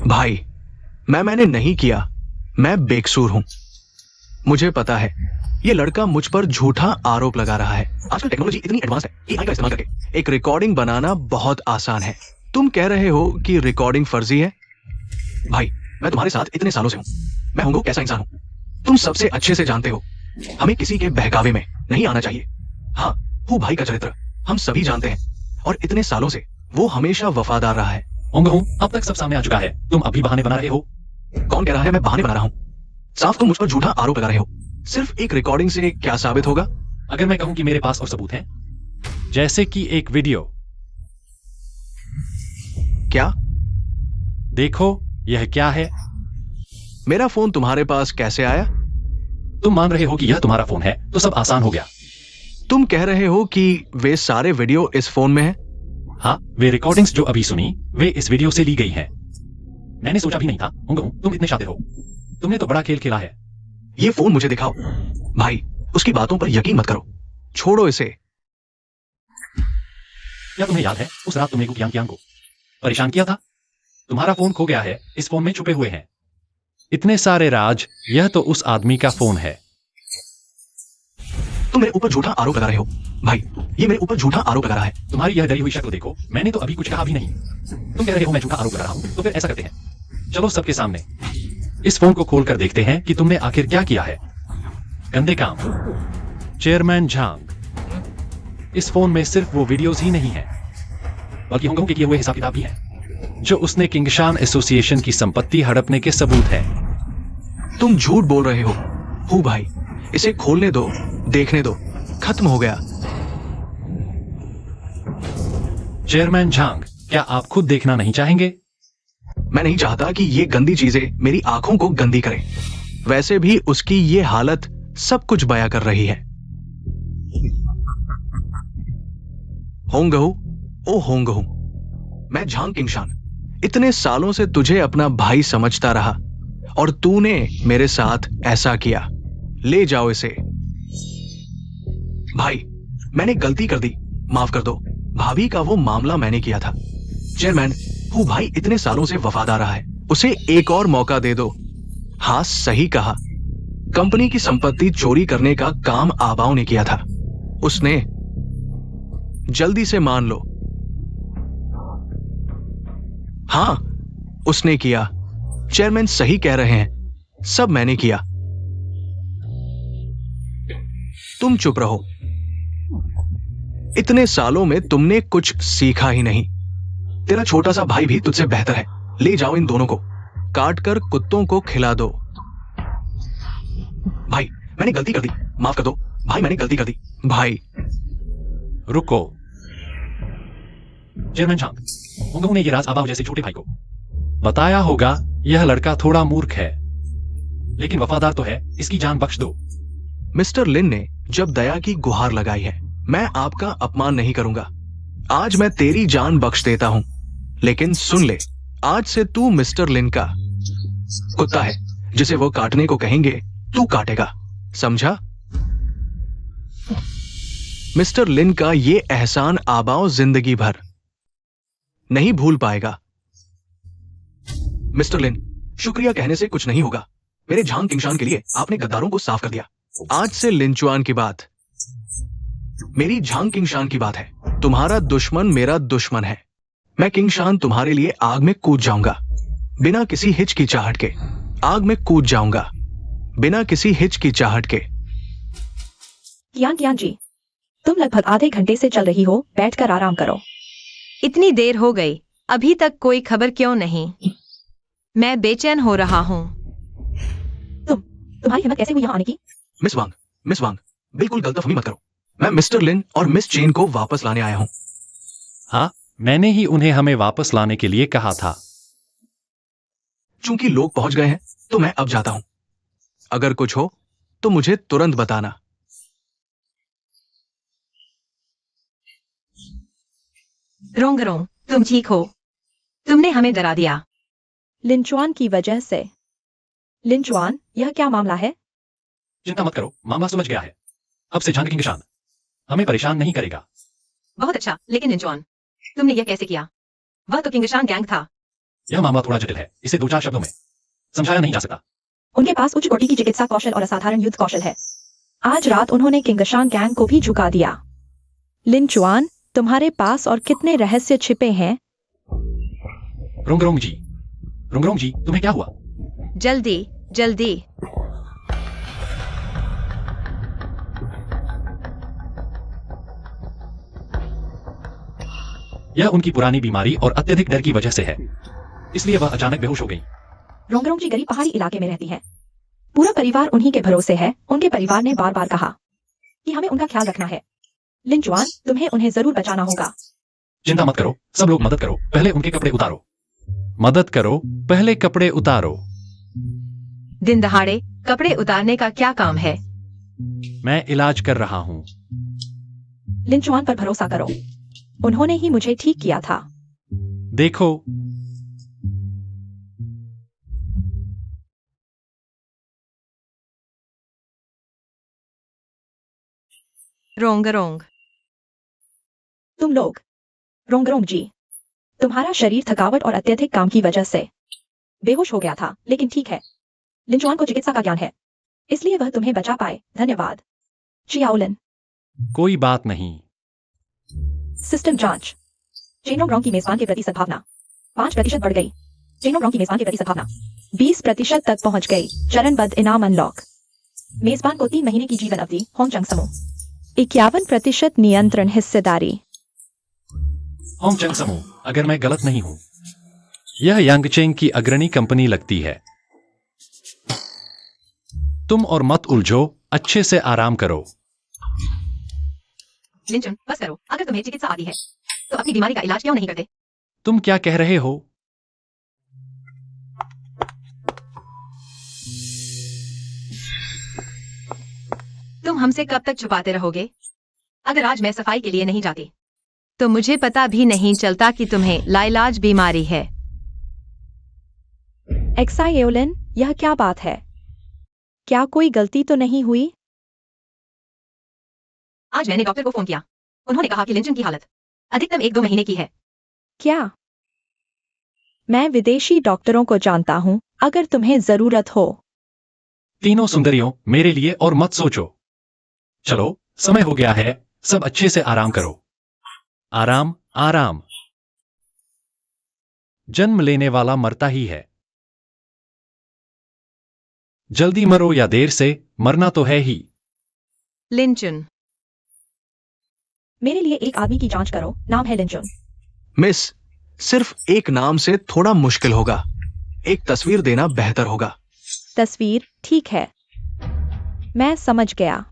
भाई, मैंने नहीं किया, मैं बेकसूर हूं। मुझे पता है ये लड़का मुझ पर झूठा आरोप लगा रहा है। आजकल टेक्नोलॉजी इतनी एडवांस है कि AI का इस्तेमाल करके एक रिकॉर्डिंग बनाना बहुत आसान है। तुम कह रहे हो कि रिकॉर्डिंग फर्जी है? भाई, मैं तुम्हारे साथ इतने सालों से हूं। मैं होंगो कैसा इंसान हूं तुम सबसे अच्छे से जानते हो। हमें किसी के बहकावे में नहीं आना चाहिए। हाँ, हू भाई का चरित्र हम सभी जानते हैं और इतने सालों से वो हमेशा वफादार रहा है। होंगहू, अब तक सब सामने आ चुका है। तुम अभी बहाने बना रहे हो। कौन कह रहा है मैं बहाने बना रहा हूं? साफ तुम मुझ पर झूठा आरोप लगा रहे हो। सिर्फ एक रिकॉर्डिंग से क्या साबित होगा? अगर मैं कहूं कि मेरे पास और सबूत हैं, जैसे कि एक वीडियो। क्या? देखो, यह क्या है? मेरा फोन तुम्हारे पास कैसे आया? तुम मान रहे हो कि यह तुम्हारा फोन है, तो सब आसान हो गया। तुम कह रहे हो कि वे सारे वीडियो इस फोन में हैं? हाँ, वे रिकॉर्डिंग्स जो अभी सुनी, वे इस वीडियो से ली गई हैं। मैंने सोचा भी नहीं था, होंगहू, तुम इतने शातिर हो। तुमने तो बड़ा खेल खेला है। ये फोन मुझे दिखाओ। भाई, उसकी बातों पर यकीन मत करो, छोड़ो इसे। क्या तुम्हें याद है उस रात तुमने कियान को परेशान किया था? तुम्हारा फोन खो गया है, इस फोन में छुपे हुए हैं इतने सारे राज। यह तो उस आदमी का फोन है। तुम मेरे ऊपर झूठा आरोप लगा रहे हो। भाई, ये मेरे ऊपर झूठा आरोप लगा रहा है। तुम्हारी यह डरी हुई शक्ल देखो, मैंने तो अभी कुछ कहा भी नहीं। तुम कह रहे हो मैं झूठा आरोप लगा रहा हूं, तो फिर ऐसा करते हैं, चलो सबके सामने इस फोन को खोल कर देखते हैं कि तुमने आखिर क्या किया है। गंदे काम। चेयरमैन झांग, इस फोन में सिर्फ वो वीडियोस ही नहीं है, बल्कि होंगहू के किए हुए हिसाब किताब भी हैं, जो उसने किंगशान एसोसिएशन की संपत्ति हड़पने के सबूत हैं। तुम झूठ बोल रहे हो भाई, इसे खोलने दो, देखने दो, खत्म हो गया। चेयरमैन झांग, क्या आप खुद देखना नहीं चाहेंगे? मैं नहीं चाहता कि ये गंदी चीजें मेरी आंखों को गंदी करें। वैसे भी उसकी ये हालत सब कुछ बयां कर रही है। होंगहू, ओ होंगहू, मैं झांग किंगशान इतने सालों से तुझे अपना भाई समझता रहा और तूने मेरे साथ ऐसा किया। ले जाओ इसे। भाई, मैंने गलती कर दी, माफ कर दो। भाभी का वो मामला मैंने किया था। चेयरमैन, वो भाई इतने सालों से वफादार रहा है, उसे एक और मौका दे दो। हाँ, सही कहा। कंपनी की संपत्ति चोरी करने का काम आबाओं ने किया था। उसने, जल्दी से मान लो। हाँ, उसने किया। चेयरमैन सही कह रहे हैं, सब मैंने किया। तुम चुप रहो। इतने सालों में तुमने कुछ सीखा ही नहीं। तेरा छोटा सा भाई भी तुझसे बेहतर है। ले जाओ इन दोनों को, काट कर कुत्तों को खिला दो। भाई, मैंने गलती कर दी, माफ कर दो। भाई, मैंने गलती कर दी। भाई, रुको। चेयरमैन झांग, होंगहू ने ये राज आबाओ जैसे छोटे भाई को बताया होगा। यह लड़का थोड़ा मूर्ख है, लेकिन वफादार तो है, इसकी जान बख्श दो। मिस्टर लिन ने जब दया की गुहार लगाई है, मैं आपका अपमान नहीं करूंगा। आज मैं तेरी जान बख्श देता हूं, लेकिन सुन ले, आज से तू मिस्टर लिन का कुत्ता है। जिसे वो काटने को कहेंगे, तू काटेगा, समझा? मिस्टर लिन का ये एहसान आबाओ जिंदगी भर नहीं भूल पाएगा। मिस्टर लिन, शुक्रिया कहने से कुछ नहीं होगा। मेरे झांग किंगशान के लिए आपने गद्दारों को साफ कर दिया। आज से लिंचुआन की बात मेरी झांग किंगशान की बात है। तुम्हारा दुश्मन मेरा दुश्मन है। मैं किंगशान तुम्हारे लिए आग में कूद जाऊंगा, बिना किसी हिचकिचाहट के। आग में कूद जाऊंगा, बिना किसी हिचकिचाहट के। कियान जी, तुम लगभग आधे घंटे से चल रही हो, बैठकर आराम करो। इतनी देर हो गई, अभी तक कोई खबर क्यों नहीं? मैं बेचैन हो रहा हूँ। तुम्हारी हिम्मत कैसे हुई यहाँ आने की? मिस वांग, बिल्कुल गलतफहमी मत करो। मैं मिस्टर लिन और मिस चेन को वापस लाने आया हूं। हाँ, मैंने ही उन्हें हमें वापस लाने के लिए कहा था। चूंकि लोग पहुंच गए हैं, तो मैं अब जाता हूं। अगर कुछ हो तो मुझे तुरंत बताना। रोंगरों, तुम ठीक हो? तुमने हमें डरा दिया। लिंचुआन की वजह से लिंचुआन, यह क्या मामला है? चिंता मत करो, मामला सुलझ गया है। अब से जंग किंगशान हमें परेशान नहीं करेगा। बहुत अच्छा, लेकिन लिंचुआन, तुमने यह कैसे किया? वह तो किंगशान गैंग था। यह मामला थोड़ा जटिल है, इसे 2-4 शब्दों में समझाया नहीं जा सकता। उनके पास उच्च कोटि की चिकित्सा कौशल और असाधारण युद्ध कौशल है। आज रात उन्होंने किंगशान गैंग को भी झुका दिया। लिंचुआन, तुम्हारे पास और कितने रहस्य छिपे हैं? रोंगरोंग जी, तुम्हें क्या हुआ? जल्दी जल्दी। यह उनकी पुरानी बीमारी और अत्यधिक डर की वजह से है, इसलिए वह अचानक बेहोश हो गई। रोंगरोंग जी गरीब पहाड़ी इलाके में रहती हैं। पूरा परिवार उन्हीं के भरोसे है। उनके परिवार ने बार बार कहा कि हमें उनका ख्याल रखना है। लिंचुआन, तुम्हें उन्हें जरूर बचाना होगा। चिंता मत करो, सब लोग मदद करो, पहले उनके कपड़े उतारो। मदद करो, पहले कपड़े उतारो। दिन दहाड़े कपड़े उतारने का क्या काम है? मैं इलाज कर रहा हूँ। लिंचुआन पर भरोसा करो, उन्होंने ही मुझे ठीक किया था। देखो, रोंगरोंग, तुम लोग, रोंगरोंग जी, तुम्हारा शरीर थकावट और अत्यधिक काम की वजह से बेहोश हो गया था, लेकिन ठीक है। लिंचुआन को चिकित्सा का ज्ञान है, इसलिए वह तुम्हें बचा पाए। धन्यवाद। चियाओलिन। कोई बात नहीं। सिस्टम जांच। चेनोग्रॉन्ग की मेजबान के प्रति सद्भावना 5% बढ़ गई। चेनोग्रॉन्ग की मेजबान के प्रति सद्भावना 20% तक पहुंच गई। चरणबद्ध इनाम अनलॉक। मेजबान को 3 महीने की जीवन अवधि। होंगचंग समूह। 51% नियंत्रण हिस्सेदारी। होंगचंग समूह, अगर मैं गलत नहीं हूं, यह यांगचेंग की अग्रणी कंपनी लगती है। तुम और मत उलझो, अच्छे से आराम करो। लिंचुन, बस करो। अगर तुम्हें चिकित्सा आती है तो अपनी बीमारी का इलाज क्यों नहीं करते? तुम क्या कह रहे हो? तुम हमसे कब तक छुपाते रहोगे? अगर आज मैं सफाई के लिए नहीं जाती तो मुझे पता भी नहीं चलता कि तुम्हें लाइलाज बीमारी है। एक्साइओलिन, यह क्या बात है? क्या कोई गलती तो नहीं हुई? आज मैंने डॉक्टर को फोन किया। उन्होंने कहा कि लिंचुन की हालत अधिकतम 1-2 महीने की है। क्या? मैं विदेशी डॉक्टरों को जानता हूं, अगर तुम्हें जरूरत हो। तीनों सुंदरियों, मेरे लिए और मत सोचो। चलो, समय हो गया है, सब अच्छे से आराम करो। आराम, आराम। जन्म लेने वाला मरता ही है। जल्दी मरो या देर से, मरना तो है ही। लिंचुन, मेरे लिए एक आदमी की जांच करो, नाम है लिंचुन। मिस, सिर्फ एक नाम से थोड़ा मुश्किल होगा। एक तस्वीर देना बेहतर होगा। तस्वीर, ठीक है। मैं समझ गया।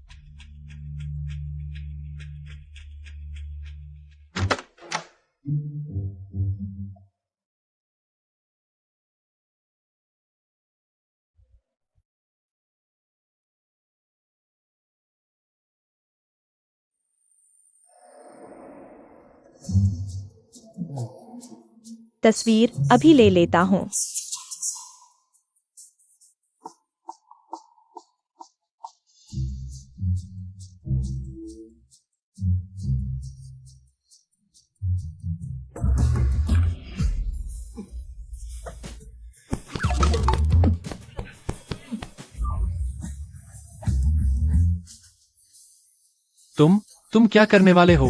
तस्वीर अभी ले लेता हूं। तुम क्या करने वाले हो?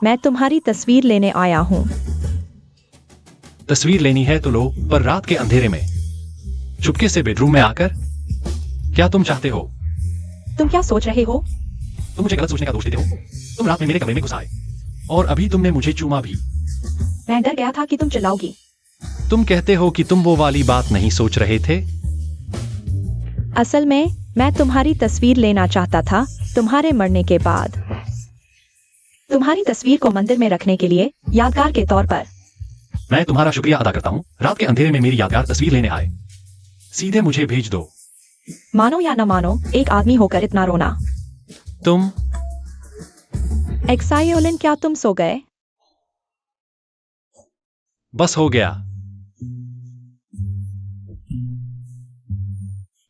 मैं तुम्हारी तस्वीर लेने आया हूं। तस्वीर लेनी है तो लो, पर रात के अंधेरे में, चुपके से बेडरूम में आकर। क्या तुम चाहते हो? तुम क्या सोच रहे हो? तुम मुझे गलत सोचने का दोष देते हो। तुम रात में मेरे कमरे में घुस आए और अभी तुमने मुझे चूमा भी। मैं डर गया था कि तुम चिल्लाओगी। तुम कहते हो कि तुम वो वाली बात नहीं सोच रहे थे। असल में मैं तुम्हारी तस्वीर लेना चाहता था, तुम्हारे मरने के बाद। तुम्हारी तस्वीर को मंदिर में रखने के लिए यादगार के तौर पर। मैं तुम्हारा शुक्रिया अदा करता हूँ, रात के अंधेरे में मेरी यादगार तस्वीर लेने आए। सीधे मुझे भेज दो। मानो या न मानो, एक आदमी होकर इतना रोना। तुम एक्साइओलिन, क्या तुम सो गए? बस हो गया।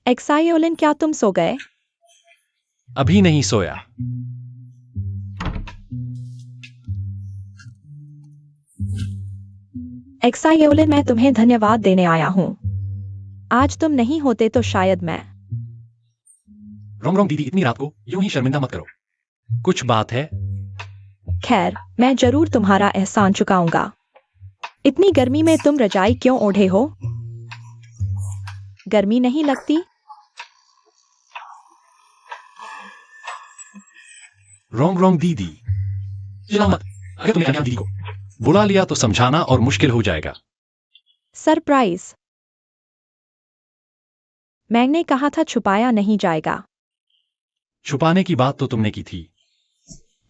एक्सायोलिन, क्या तुम सो गए? अभी नहीं सोया। एक्सायोलिन, मैं तुम्हें धन्यवाद देने आया हूँ। आज तुम नहीं होते तो शायद मैं। रोंग रोंग दीदी, इतनी रात को यूं ही शर्मिंदा मत करो। कुछ बात है? खैर, मैं जरूर तुम्हारा एहसान चुकाऊंगा। इतनी गर्मी में तुम रजाई क्यों ओढ़े हो? गर्मी नहीं लगती? रोंग रोंग दीदी, चिल्लाओ मत। अगर तुमने अन्याय दीदी को बुला लिया तो समझाना और मुश्किल हो जाएगा। सरप्राइज। मैंने कहा था छुपाया नहीं जाएगा। छुपाने की बात तो तुमने की थी।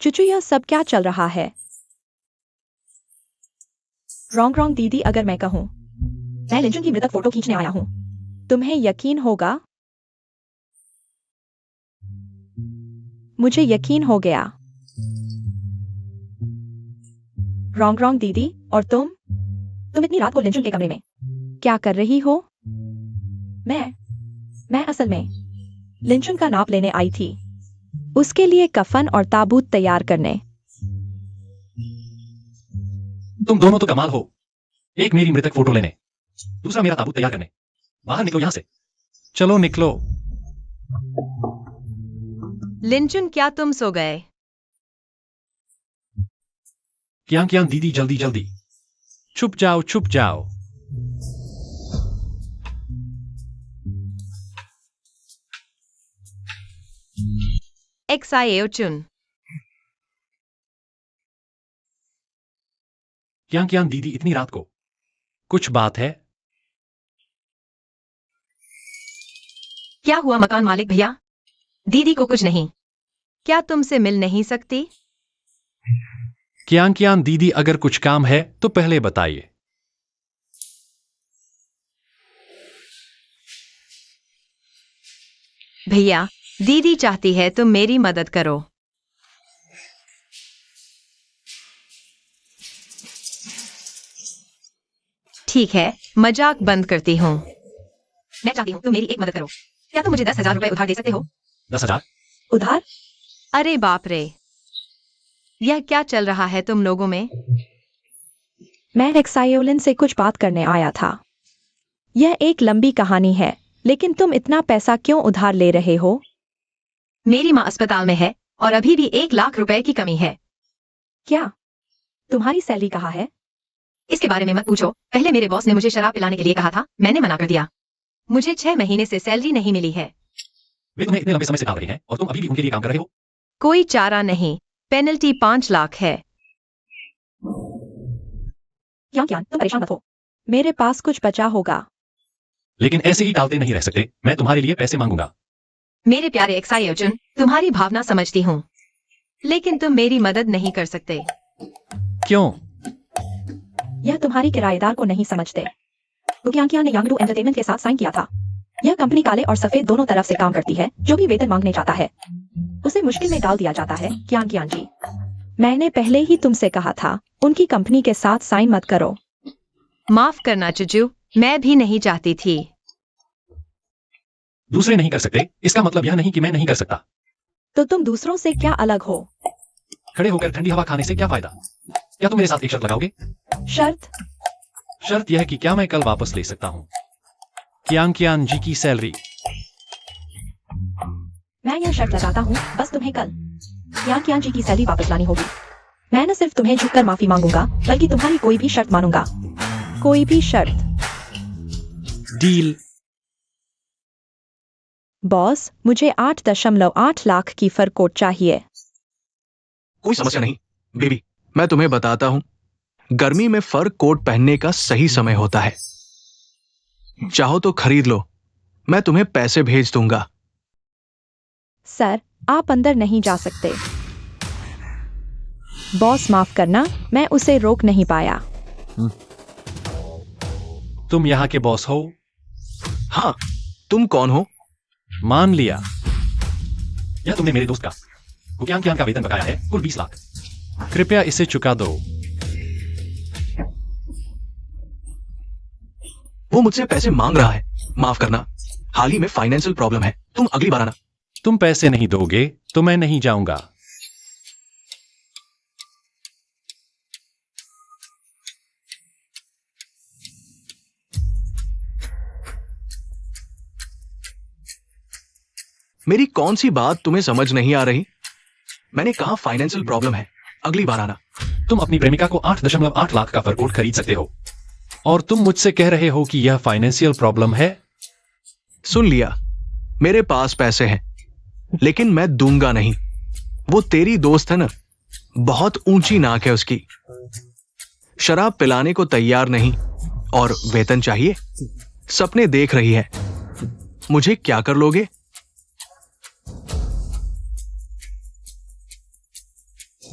चुचू, यह सब क्या चल रहा है? रोंग रोंग दीदी, अगर मैं कहूं मैं लिंचुन की मृतक फोटो खींचने आया हूं, तुम्हें यकीन होगा? मुझे यकीन हो गया। रोंग रोंग दीदी, और तुम इतनी रात को लिंचुन के कमरे में क्या कर रही हो? मैं असल में लिंचुन का नाप लेने आई थी, उसके लिए कफन और ताबूत तैयार करने। तुम दोनों तो कमाल हो। एक मेरी मृतक फोटो लेने, दूसरा मेरा ताबूत तैयार करने। बाहर निकलो यहां से। चलो निकलो। लिंचुन, क्या तुम सो गए? क्या दीदी, जल्दी जल्दी। छुप जाओ छुप जाओ। एक्सायोचुन, क्या दीदी, इतनी रात को कुछ बात है? क्या हुआ मकान मालिक भैया? दीदी को कुछ नहीं। क्या तुमसे मिल नहीं सकती? क्या दीदी, अगर कुछ काम है तो पहले बताइए। भैया, दीदी चाहती है तुम मेरी मदद करो। ठीक है, मजाक बंद करती हूँ। मैं चाहती हूँ तुम मेरी एक मदद करो। क्या तुम मुझे 10,000 रुपए उधार दे सकते हो? 10,000? उधार? अरे बाप रे, यह क्या चल रहा है तुम लोगों में? मैं एक्सायोलिन से कुछ बात करने आया था। यह एक लंबी कहानी है, लेकिन तुम इतना पैसा क्यों उधार ले रहे हो? मेरी माँ अस्पताल में है और अभी भी 1 लाख रुपए की कमी है। क्या तुम्हारी सैलरी कहाँ है? इसके बारे में मत पूछो। पहले मेरे बॉस ने मुझे शराब पिलाने के लिए कहा था, मैंने मना कर दिया। मुझे 6 महीने से सैलरी नहीं मिली है। वे तुम्हें इतने लंबे समय से डाल रहे हैं और तुम अभी भी उनके लिए काम कर रहे हो। कोई चारा नहीं, पेनल्टी 5 लाख है। क्या तुम परेशान मत हो, मेरे पास कुछ बचा होगा। लेकिन ऐसे ही टालते नहीं रह सकते। मैं तुम्हारे लिए पैसे मांगूंगा। मेरे प्यारे एक्सायोचुन, तुम्हारी भावना समझती हूँ, लेकिन तुम मेरी मदद नहीं कर सकते। क्यों? यह तुम्हारी किराएदार को नहीं समझते। गुकियांकिया ने यांगडू एंटरटेनमेंट के साथ साइन किया था। यह कंपनी काले और सफेद दोनों तरफ से काम करती है। जो भी वेतन मांगने जाता है उसे मुश्किल में डाल दिया जाता है। कियांकियान जी, मैंने पहले ही तुमसे कहा था उनकी कंपनी के साथ साइन मत करो। माफ करना चुचू, मैं भी नहीं चाहती थी। दूसरे नहीं कर सकते इसका मतलब यह नहीं कि मैं नहीं कर सकता। तो तुम दूसरों से क्या अलग हो? खड़े होकर ठंडी हवा खाने से क्या फायदा? क्या तुम मेरे साथ एक शर्त लगाओगे? शर्त? शर्त यह है कि क्या मैं कल वापस ले सकता हूँ कियांग जी की सैलरी। मैं यह शर्त लगाता हूँ, बस तुम्हें कल कियांग जी की सैलरी वापस लानी होगी। मैं न सिर्फ तुम्हें झुककर माफी मांगूंगा, बल्कि तुम्हारी कोई भी शर्त मानूंगा। कोई भी शर्त। डील। बॉस, मुझे 8.8 लाख की फर कोट चाहिए। कोई समस्या नहीं बेबी, मैं तुम्हें बताता हूं, गर्मी में फर कोट पहनने का सही समय होता है। चाहो तो खरीद लो, मैं तुम्हें पैसे भेज दूंगा। सर, आप अंदर नहीं जा सकते। बॉस माफ करना, मैं उसे रोक नहीं पाया। तुम यहाँ के बॉस हो? हाँ, तुम कौन हो? मान लिया। यह तुमने मेरे दोस्त का गुकियांग का वेतन बकाया है, कुल 20 लाख। कृपया इसे चुका दो। वो मुझसे पैसे मांग रहा है, माफ करना। हाल ही में फाइनेंशियल प्रॉब्लम है, तुम अगली बार आना। तुम पैसे नहीं दोगे तो मैं नहीं जाऊंगा। मेरी कौन सी बात तुम्हें समझ नहीं आ रही? मैंने कहा फाइनेंशियल प्रॉब्लम है, अगली बार आना। तुम अपनी प्रेमिका को 8.8 लाख का फर कोट खरीद सकते हो और तुम मुझसे कह रहे हो कि यह फाइनेंशियल प्रॉब्लम है। सुन लिया, मेरे पास पैसे हैं, लेकिन मैं दूंगा नहीं। वो तेरी दोस्त है ना, बहुत ऊंची नाक है उसकी। शराब पिलाने को तैयार नहीं और वेतन चाहिए। सपने देख रही है। मुझे क्या कर लोगे?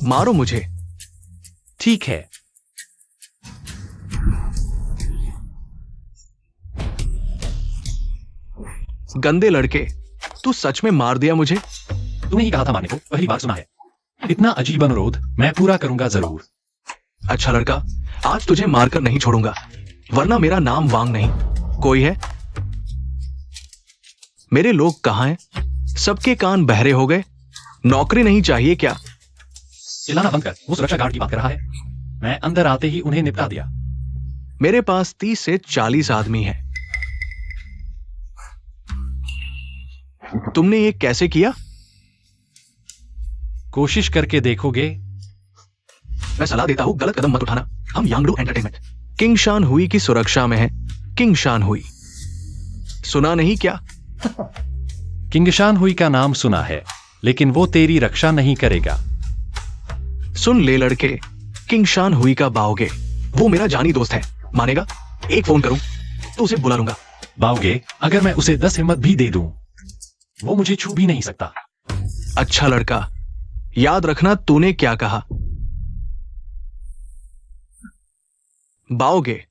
मारो मुझे। ठीक है। गंदे लड़के, तू सच में मार दिया मुझे? तूने ही कहा था मारने को, पहली बार सुना है। इतना अजीब अनुरोध मैं पूरा करूंगा जरूर। अच्छा लड़का, आज तुझे मारकर नहीं छोड़ूंगा, वरना मेरा नाम वांग नहीं। कोई है? मेरे लोग कहां हैं? सबके कान बहरे हो गए। नौकरी नहीं चाहिए क्या? चिल्लाना बंद कर, वो सुरक्षा गार्ड की बात कर रहा है। मैं अंदर आते ही उन्हें निपटा दिया। मेरे पास 30 से 40 आदमी हैं। तुमने ये कैसे किया? कोशिश करके देखोगे? मैं सलाह देता हूं, गलत कदम मत उठाना। हम यांगडू एंटरटेनमेंट किंग शान हुई की सुरक्षा में हैं। किंग शान हुई सुना नहीं क्या? किंगशान हुई का नाम सुना है, लेकिन वो तेरी रक्षा नहीं करेगा। सुन ले लड़के, किंग शान हुई का बाओगे, वो मेरा जानी दोस्त है। मानेगा? एक फोन करूं तो उसे बुला लूंगा। बाओगे? अगर मैं उसे 10 हिम्मत भी दे दूं, वो मुझे छू भी नहीं सकता। अच्छा लड़का, याद रखना तूने क्या कहा। बाओगे?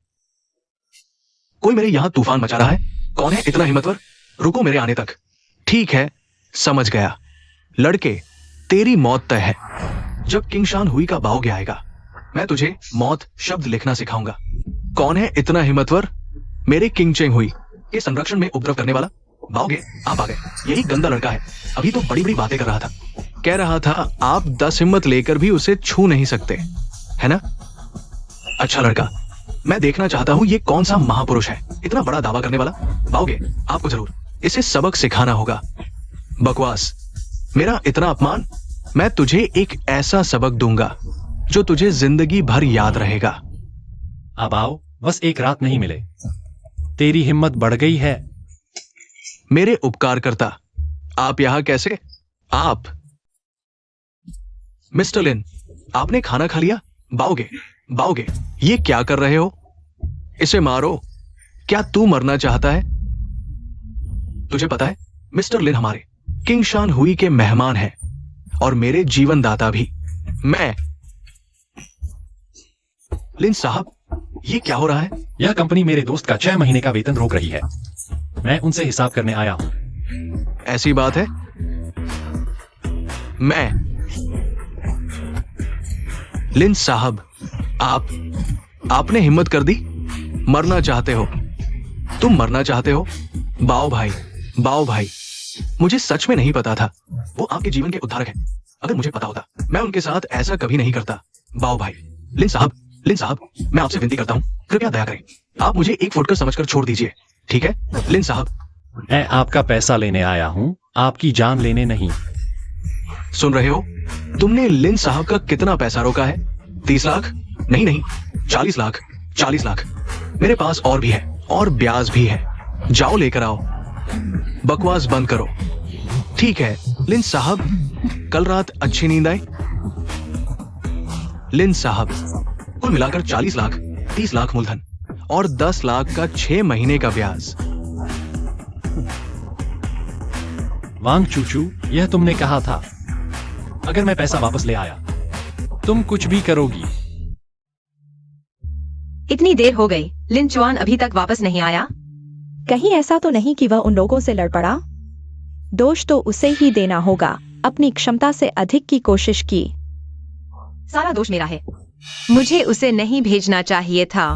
कोई मेरे यहां तूफान मचा रहा है। कौन है इतना हिम्मतवर? रुको मेरे आने तक। ठीक है, समझ गया। लड़के, तेरी मौत तय है। जब किंग शान हुई का बाओगे आएगा, मैं तुझे मौत शब्द लिखना सिखाऊंगा। कौन है इतना हिम्मतवर? मेरे किंग चेंग हुई के संरक्षण में उपद्रव करने वाला। बाओगे, आप आ गए। यही गंदा लड़का है, अभी तो बड़ी बड़ी बातें कर रहा था। कह रहा था आप 10 हिम्मत लेकर भी उसे छू नहीं सकते, है ना? अच्छा लड़का, मैं देखना चाहता हूं ये कौन सा महापुरुष है, इतना बड़ा दावा करने वाला। बाओगे, आपको जरूर इसे सबक सिखाना होगा। बकवास, मेरा इतना अपमान। मैं तुझे एक ऐसा सबक दूंगा जो तुझे जिंदगी भर याद रहेगा। अब आओ, बस एक रात नहीं मिले। तेरी हिम्मत बढ़ गई है। मेरे उपकार करता, आप यहां कैसे? आप मिस्टर लिन, आपने खाना खा लिया? बाओगे, बाओगे, ये क्या कर रहे हो? इसे मारो। क्या तू मरना चाहता है? तुझे पता है, मिस्टर लिन हमारे किंग शान हुई के मेहमान हैं और मेरे जीवन दाता भी। मैं लिन साहब, ये क्या हो रहा है? यह कंपनी मेरे दोस्त का 6 महीने का वेतन रोक रही है। मैं उनसे हिसाब करने आया हूं। ऐसी बात है? मैं लिन साहब, आपने हिम्मत कर दी? मरना चाहते हो? तुम मरना चाहते हो? बाओ भाई, बाओ भाई, मुझे सच में नहीं पता था वो आपके जीवन के उद्धारक हैं। अगर मुझे पता होता, मैं उनके साथ ऐसा कभी नहीं करता। बाओ भाई। लिन साहब, मैं आपसे विनती करता हूं, कृपया दया करें। आप मुझे एक फुटकर समझकर छोड़ दीजिए, ठीक है? लिन साहब, मैं आपका पैसा लेने आया हूं, आपकी जान लेने नहीं। सुन रहे हो? तुमने लिन साहब का कितना पैसा रोका है? 30 लाख? नहीं, 40 लाख। 40 लाख मेरे पास और भी है, और ब्याज भी है। जाओ लेकर आओ। बकवास बंद करो। ठीक है लिन साहब, कल रात अच्छी नींद आई? लिन साहब, कुल मिलाकर 40 लाख, 30 लाख मूलधन और 10 लाख का 6 महीने का ब्याज। वांग चूचू, यह तुमने कहा था। अगर मैं पैसा वापस ले आया, तुम कुछ भी करोगी। इतनी देर हो गई, लिन चुआन अभी तक वापस नहीं आया। कहीं ऐसा तो नहीं कि वह उन लोगों से लड़ पड़ा? दोष तो उसे ही देना होगा, अपनी क्षमता से अधिक की कोशिश की। सारा दोष मेरा है। मुझे उसे नहीं भेजना चाहिए था।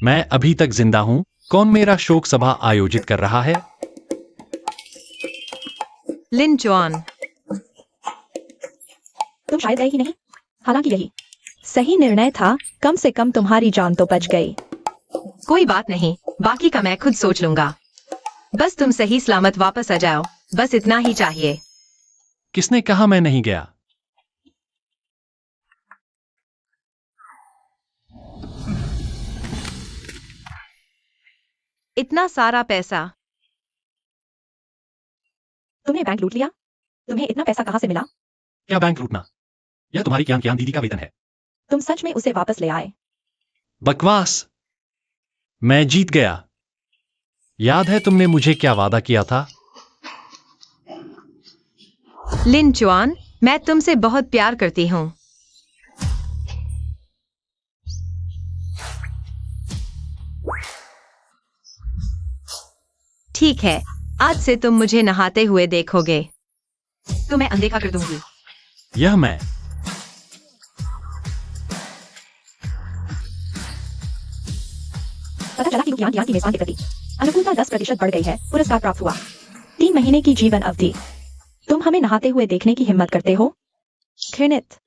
मैं अभी तक जिंदा हूं। कौन मेरा शोक सभा आयोजित कर रहा है? लिन चुआन, तुम शायद गए ही नहीं। हालांकि यही सही निर्णय था, कम से कम तुम्हारी जान तो बच गई। कोई बात नहीं, बाकी का मैं खुद सोच लूंगा। बस तुम सही सलामत वापस आ जाओ, बस इतना ही चाहिए। किसने कहा मैं नहीं गया? इतना सारा पैसा। तुमने बैंक लूट लिया? तुम्हें इतना पैसा कहाँ से मिला? क्या बैंक लूटना? यह तुम्हारी कियान कियान दीदी का वेतन है। तुम सच में उसे वापस ले आए? बकवास। मैं जीत गया। याद है तुमने मुझे क्या वादा किया था? लिन चुआन, मैं तुमसे बहुत प्यार करती हूँ। ठीक है, आज से तुम मुझे नहाते हुए देखोगे। तो मैं अनदेखा कर दूंगी। यह मैं। पता चला कि कियान की मेजबान के प्रति अनुकूलता 10% बढ़ गई है। पुरस्कार प्राप्त हुआ 3 महीने की जीवन अवधि। तुम हमें नहाते हुए देखने की हिम्मत करते हो? घृणित।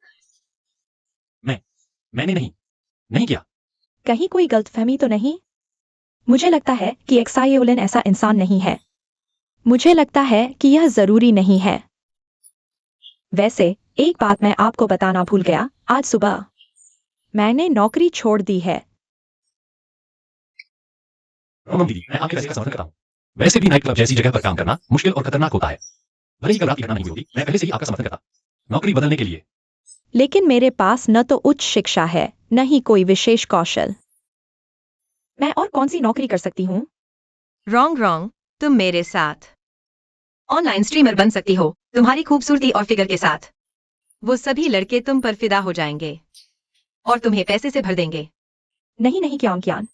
मैंने नहीं किया। कहीं कोई गलतफहमी तो नहीं? मुझे लगता है कि एक्साइओलिन ऐसा इंसान नहीं है। मुझे लगता है कि यह जरूरी नहीं है। वैसे एक बात मैं आपको बताना भूल गया, आज सुबह मैंने नौकरी छोड़ दी है। दीदी, मैं आपके फैसले का समर्थन करता हूँ। वैसे भी नाइट क्लब जैसी जगह पर काम करना मुश्किल और खतरनाक होता है। भले ही कल रात की घटना नहीं होगी, मैं पहले से ही आपका समर्थन करता नौकरी बदलने के लिए। लेकिन मेरे पास न तो उच्च शिक्षा है, न ही कोई विशेष कौशल। मैं और कौन सी नौकरी कर सकती हूँ? रॉन्ग, तुम मेरे साथ ऑनलाइन स्ट्रीमर बन सकती हो, तुम्हारी खूबसूरती और फिगर के साथ। वो सभी लड़के तुम पर फिदा हो जाएंगे और तुम्हें पैसे से भर देंगे। नहीं कियान।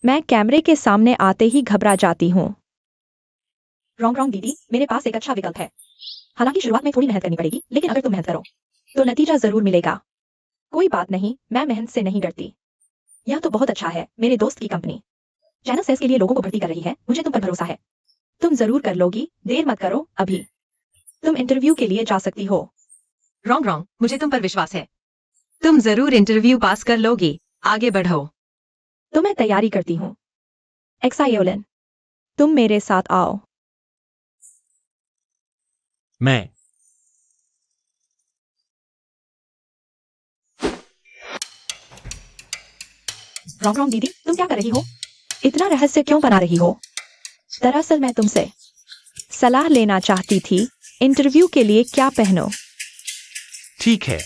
मैं कैमरे के सामने आते ही घबरा जाती हूँ। रॉन्ग दीदी, मेरे पास एक अच्छा विकल्प है। हालांकि शुरुआत में थोड़ी मेहनत करनी पड़ेगी, लेकिन अगर तुम मेहनत करो तो नतीजा जरूर मिलेगा। कोई बात नहीं, मैं मेहनत से नहीं डरती। यह तो बहुत अच्छा है। मेरे दोस्त की कंपनी चैनल सेल्स के लिए लोगों को भर्ती कर रही है। मुझे तुम पर भरोसा है। तुम जरूर कर लोगी। देर मत करो, अभी तुम इंटरव्यू के लिए जा सकती हो। रॉन्ग, मुझे तुम पर विश्वास है। तुम जरूर इंटरव्यू पास कर लोगी। आगे बढ़ो। तो मैं तैयारी करती हूँ। एक्साइओलिन, तुम मेरे साथ आओ। मैं रॉन्ग दीदी, तुम क्या कर रही हो? इतना रहस्य क्यों बना रही हो? दरअसल मैं तुमसे सलाह लेना चाहती थी। इंटरव्यू के लिए क्या पहनो? ठीक है।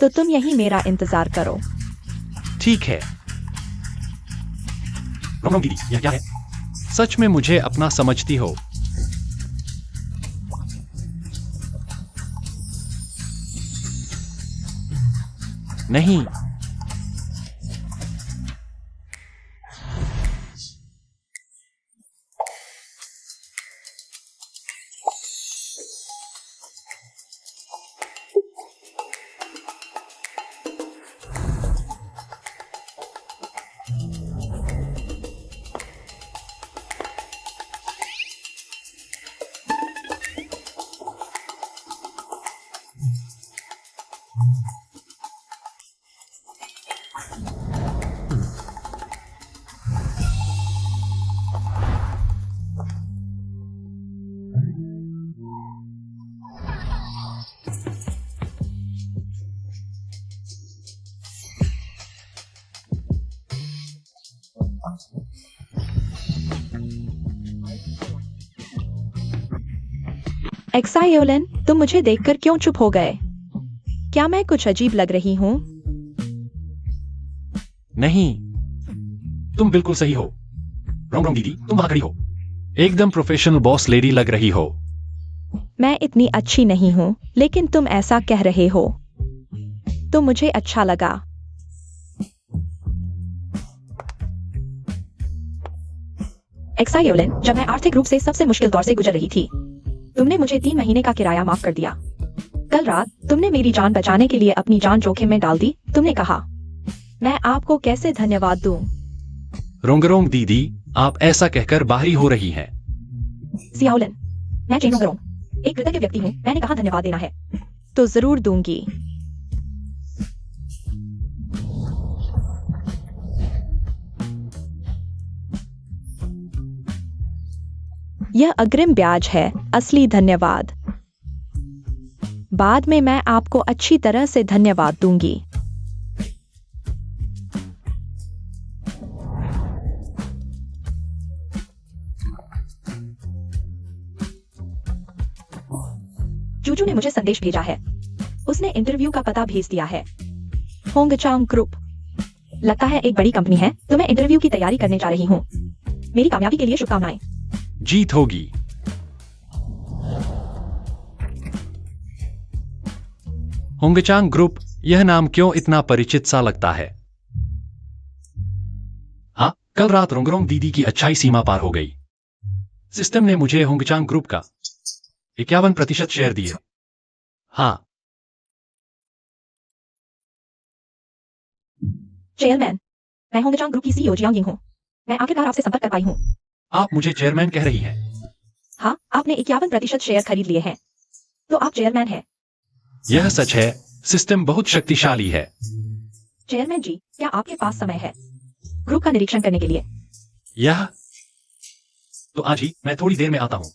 तो तुम यही मेरा इंतजार करो। ठीक है। रोम दीदी, यह क्या है? सच में मुझे अपना समझती हो? नहीं। एक्साइओलिन, तुम मुझे देखकर क्यों चुप हो गए? क्या मैं कुछ अजीब लग रही हूँ? नहीं, तुम बिल्कुल सही हो। रोम दीदी, तुम वहां खड़ी हो। एकदम प्रोफेशनल बॉस लेडी लग रही हो। मैं इतनी अच्छी नहीं हूँ, लेकिन तुम ऐसा कह रहे हो तो मुझे अच्छा लगा। एक्साइओलिन, जब मैं आर्थिक रूप से सबसे मुश्किल दौर से गुजर रही थी, तुमने मुझे 3 महीने का किराया माफ कर दिया। कल रात तुमने मेरी जान बचाने के लिए अपनी जान जोखिम में डाल दी। तुमने कहा, मैं आपको कैसे धन्यवाद दूं? रोंगरोंग दीदी, आप ऐसा कहकर बाहरी हो रही हैं। सियाओलिन, मैं चेन रोंगरोंग, एक कृतज्ञ व्यक्ति हूँ। मैंने कहा धन्यवाद देना है। तो जरूर दूंगी। यह अग्रिम ब्याज है, असली धन्यवाद। बाद में मैं आपको अच्छी तरह से धन्यवाद दूंगी। चूचू ने मुझे संदेश भेजा है। उसने इंटरव्यू का पता भेज दिया है। होंगचांग ग्रुप। लगता है एक बड़ी कंपनी है, तो मैं इंटरव्यू की तैयारी करने जा रही हूँ। मेरी कामयाबी के लिए शुभकामनाएं। जीत होगी। होंगचांग ग्रुप, यह नाम क्यों इतना परिचित सा लगता है? हाँ, कल रात रोंगरोंग दीदी की अच्छाई सीमा पार हो गई। सिस्टम ने मुझे होंगचांग ग्रुप का 51% शेयर दिए। हाँ। चेयरमैन, मैं होंगचांग ग्रुप की सीईओ जियांग यिंग हूँ। मैं आखिरकार आपसे संपर्क कर पाई हूँ। आप मुझे चेयरमैन कह रही हैं? हाँ, आपने 51% शेयर खरीद लिए हैं, तो आप चेयरमैन हैं। यह सच है। सिस्टम बहुत शक्तिशाली है। चेयरमैन जी, क्या आपके पास समय है ग्रुप का निरीक्षण करने के लिए? यह तो आज ही, मैं थोड़ी देर में आता हूँ।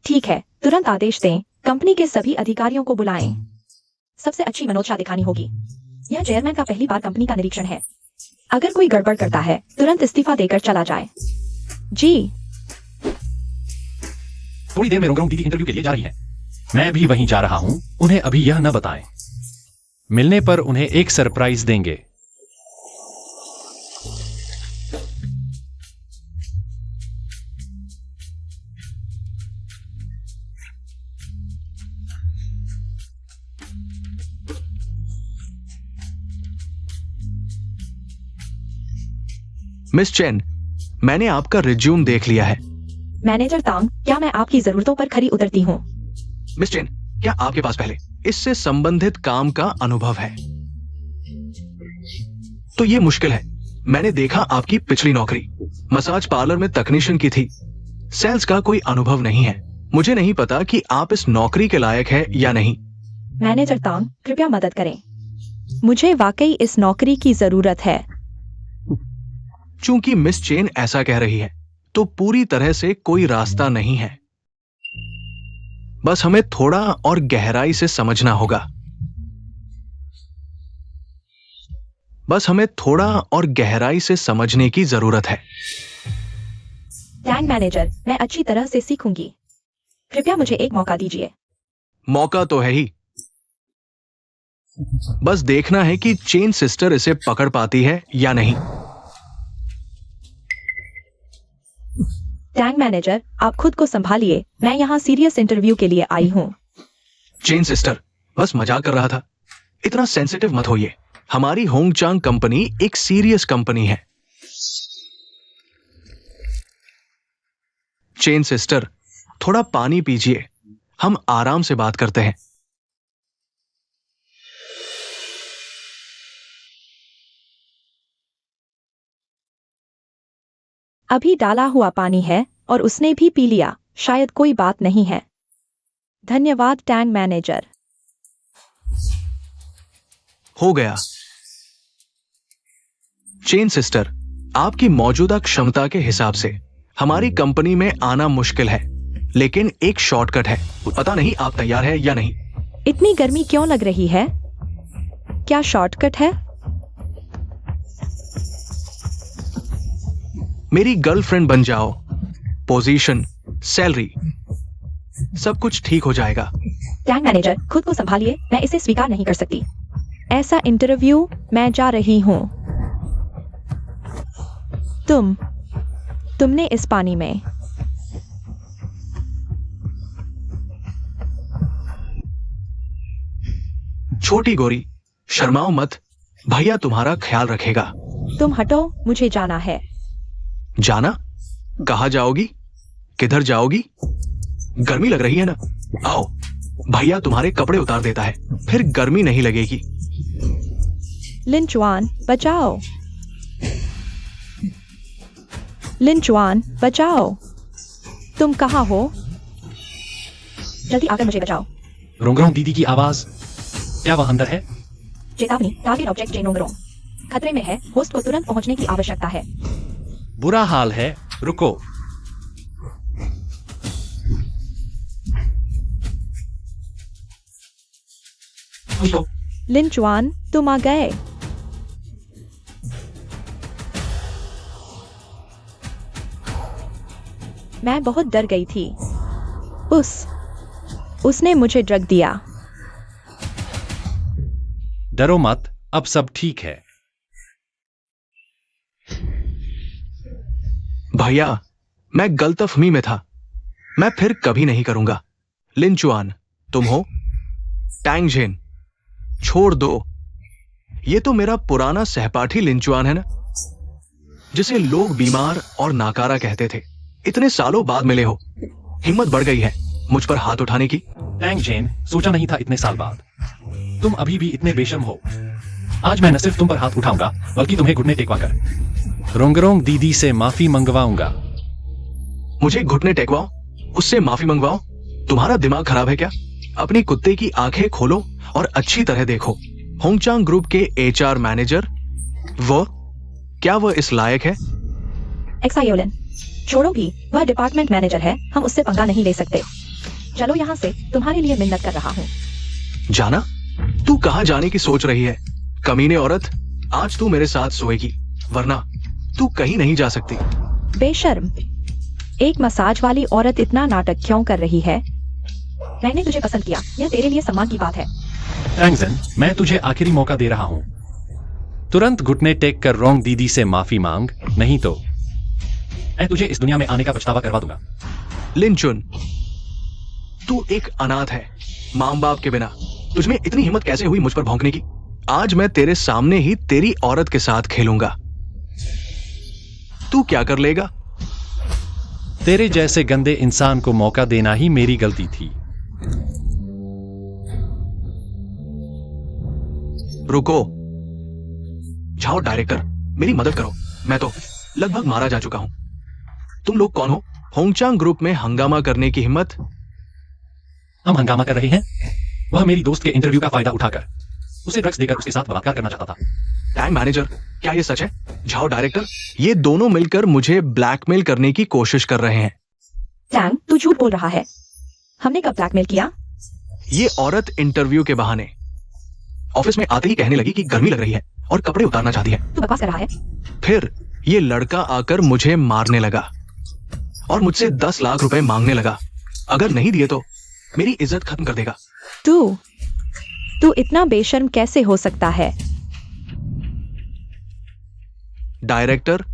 ठीक है, तुरंत आदेश दें। कंपनी के सभी अधिकारियों को बुलाएं। सबसे अच्छी मनोदशा दिखानी होगी। यह चेयरमैन का पहली बार कंपनी का निरीक्षण है। अगर कोई गड़बड़ करता है, तुरंत इस्तीफा देकर चला जाए। जी। थोड़ी देर में रोंगरोंग दीदी इंटरव्यू के लिए जा रही है। मैं भी वहीं जा रहा हूं। उन्हें अभी यह न बताएं। मिलने पर उन्हें एक सरप्राइज देंगे। मिस चेन, मैंने आपका रिज्यूम देख लिया है। मैनेजर तांग, क्या मैं आपकी जरूरतों पर खरी उतरती हूँ? मिस चेन, क्या आपके पास पहले इससे संबंधित काम का अनुभव है? तो ये मुश्किल है। मैंने देखा आपकी पिछली नौकरी मसाज पार्लर में तकनीशियन की थी। सेल्स का कोई अनुभव नहीं है। मुझे नहीं पता कि आप इस नौकरी के लायक है या नहीं। मैनेजर तांग, कृपया मदद करें। मुझे वाकई इस नौकरी की जरूरत है। चूंकि मिस चेन ऐसा कह रही है, तो पूरी तरह से कोई रास्ता नहीं है। बस हमें थोड़ा और गहराई से समझना होगा। बस हमें थोड़ा और गहराई से समझने की जरूरत है। टैंक मैनेजर, मैं अच्छी तरह से सीखूंगी। कृपया मुझे एक मौका दीजिए। मौका तो है ही। बस देखना है कि चेन सिस्टर इसे पकड़ पाती है या नहीं। टैंक मैनेजर, आप खुद को संभालिए। मैं यहाँ सीरियस इंटरव्यू के लिए आई हूँ। चेन सिस्टर, बस मजाक कर रहा था। इतना सेंसिटिव मत होइए। हमारी होंगचांग कंपनी एक सीरियस कंपनी है। चेन सिस्टर, थोड़ा पानी पीजिए। हम आराम से बात करते हैं। अभी डाला हुआ पानी है और उसने भी पी लिया। शायद कोई बात नहीं है। धन्यवाद टैंक मैनेजर। हो गया। चेन सिस्टर, आपकी मौजूदा क्षमता के हिसाब से हमारी कंपनी में आना मुश्किल है, लेकिन एक शॉर्टकट है। पता नहीं आप तैयार है या नहीं। इतनी गर्मी क्यों लग रही है? क्या शॉर्टकट है? मेरी गर्लफ्रेंड बन जाओ। पोजीशन, सैलरी, सब कुछ ठीक हो जाएगा। टैंक मैनेजर, खुद को संभालिए। मैं इसे स्वीकार नहीं कर सकती। ऐसा इंटरव्यू, मैं जा रही हूं। तुमने इस पानी में छोटी गोरी, शर्माओ मत। भैया तुम्हारा ख्याल रखेगा। तुम हटो, मुझे जाना है। जाना? कहाँ जाओगी? किधर जाओगी? गर्मी लग रही है ना? आओ, भैया तुम्हारे कपड़े उतार देता है, फिर गर्मी नहीं लगेगी। लिन चुआन, बचाओ। लिन चुआन, बचाओ। तुम कहाँ हो? जल्दी आकर मुझे बचाओ। रोंगरोंग दीदी की आवाज। क्या वह अंदर है? चेतावनी, टारगेट ऑब्जेक्ट चेन रोंगरोंग खतरे में है। होस्ट को तुरंत पहुंचने की आवश्यकता है। बुरा हाल है, रुको। लिन चुआन, तुम आ गए। मैं बहुत डर गई थी। उसने मुझे ड्रग दिया। डरो मत, अब सब ठीक है। भैया, मैं गलतफहमी में था। मैं फिर कभी नहीं करूंगा। लिन चुआन, तुम हो? टैंग जेन, छोड़ दो। ये तो मेरा पुराना सहपाठी लिन चुआन है ना, जिसे लोग बीमार और नाकारा कहते थे। इतने सालों बाद मिले हो, हिम्मत बढ़ गई है मुझ पर हाथ उठाने की। टैंग जेन, सोचा नहीं था इतने साल बाद तुम अभी भी इतने बेशर्म हो। आज मैं न सिर्फ तुम पर हाथ उठाऊंगा बल्कि तुम्हें घुटने टेकवा कर रोंगरोंग दीदी से माफी मंगवाऊंगा। मुझे घुटने टेकवाओ, उससे माफी मंगवाओ? तुम्हारा दिमाग खराब है क्या? अपनी कुत्ते की आंखें खोलो और अच्छी तरह देखो। होंगचांग ग्रुप के एचआर मैनेजर, क्या वह इस लायक है? एक्सायोलिन, छोड़ो भी, वह डिपार्टमेंट मैनेजर है। हम उससे पंगा नहीं ले सकते। चलो यहाँ से, तुम्हारे लिए मिन्नत कर रहा हूँ। जाना? तू कहाँ जाने की सोच रही है? कमीने औरत, आज तू मेरे साथ सोएगी, वरना तू कहीं नहीं जा सकती। बेशर्म, एक मसाज वाली औरत इतना नाटक क्यों कर रही है? मैंने तुझे पसंद किया, यह तेरे लिए सम्मान की बात है। टैंग जेन, मैं तुझे आखिरी मौका दे रहा हूं। तुरंत घुटने टेक कर रोंग दीदी से माफी मांग, नहीं तो मैं तुझे इस दुनिया में आने का पछतावा करवा दूंगा। लिन चुन, तू एक अनाथ है, मां बाप के बिना। तुझमें इतनी हिम्मत कैसे हुई मुझ पर भौंकने की? आज मैं तेरे सामने ही तेरी औरत के साथ खेलूंगा। तू क्या कर लेगा? तेरे जैसे गंदे इंसान को मौका देना ही मेरी गलती थी। रुको। जाओ डायरेक्टर, मेरी मदद करो। मैं तो लगभग मारा जा चुका हूं। तुम लोग कौन हो? होंगचांग ग्रुप में हंगामा करने की हिम्मत? हम हंगामा कर रहे हैं? वह मेरी दोस्त के इंटरव्यू का फायदा उठाकर उसे ड्रग्स देकर उसके साथ बलात्कार करना चाहता था। टैंग मैनेजर, क्या ये सच है? जाओ डायरेक्टर, ये दोनों मिलकर मुझे ब्लैकमेल करने की कोशिश कर रहे हैं। टैंग, तू झूठ बोल रहा है। हमने कब ब्लैकमेल किया? ये औरत इंटरव्यू के बहाने ऑफिस में आते ही कहने लगी कि गर्मी लग रही है और कपड़े उतारना चाहती है। तू बकवास कर रहा है। फिर ये लड़का आकर मुझे मारने लगा और मुझसे 10 लाख रुपए मांगने लगा। अगर नहीं दिए तो मेरी इज्जत खत्म कर देगा। तू इतना बेशर्म कैसे हो सकता है? डायरेक्टर,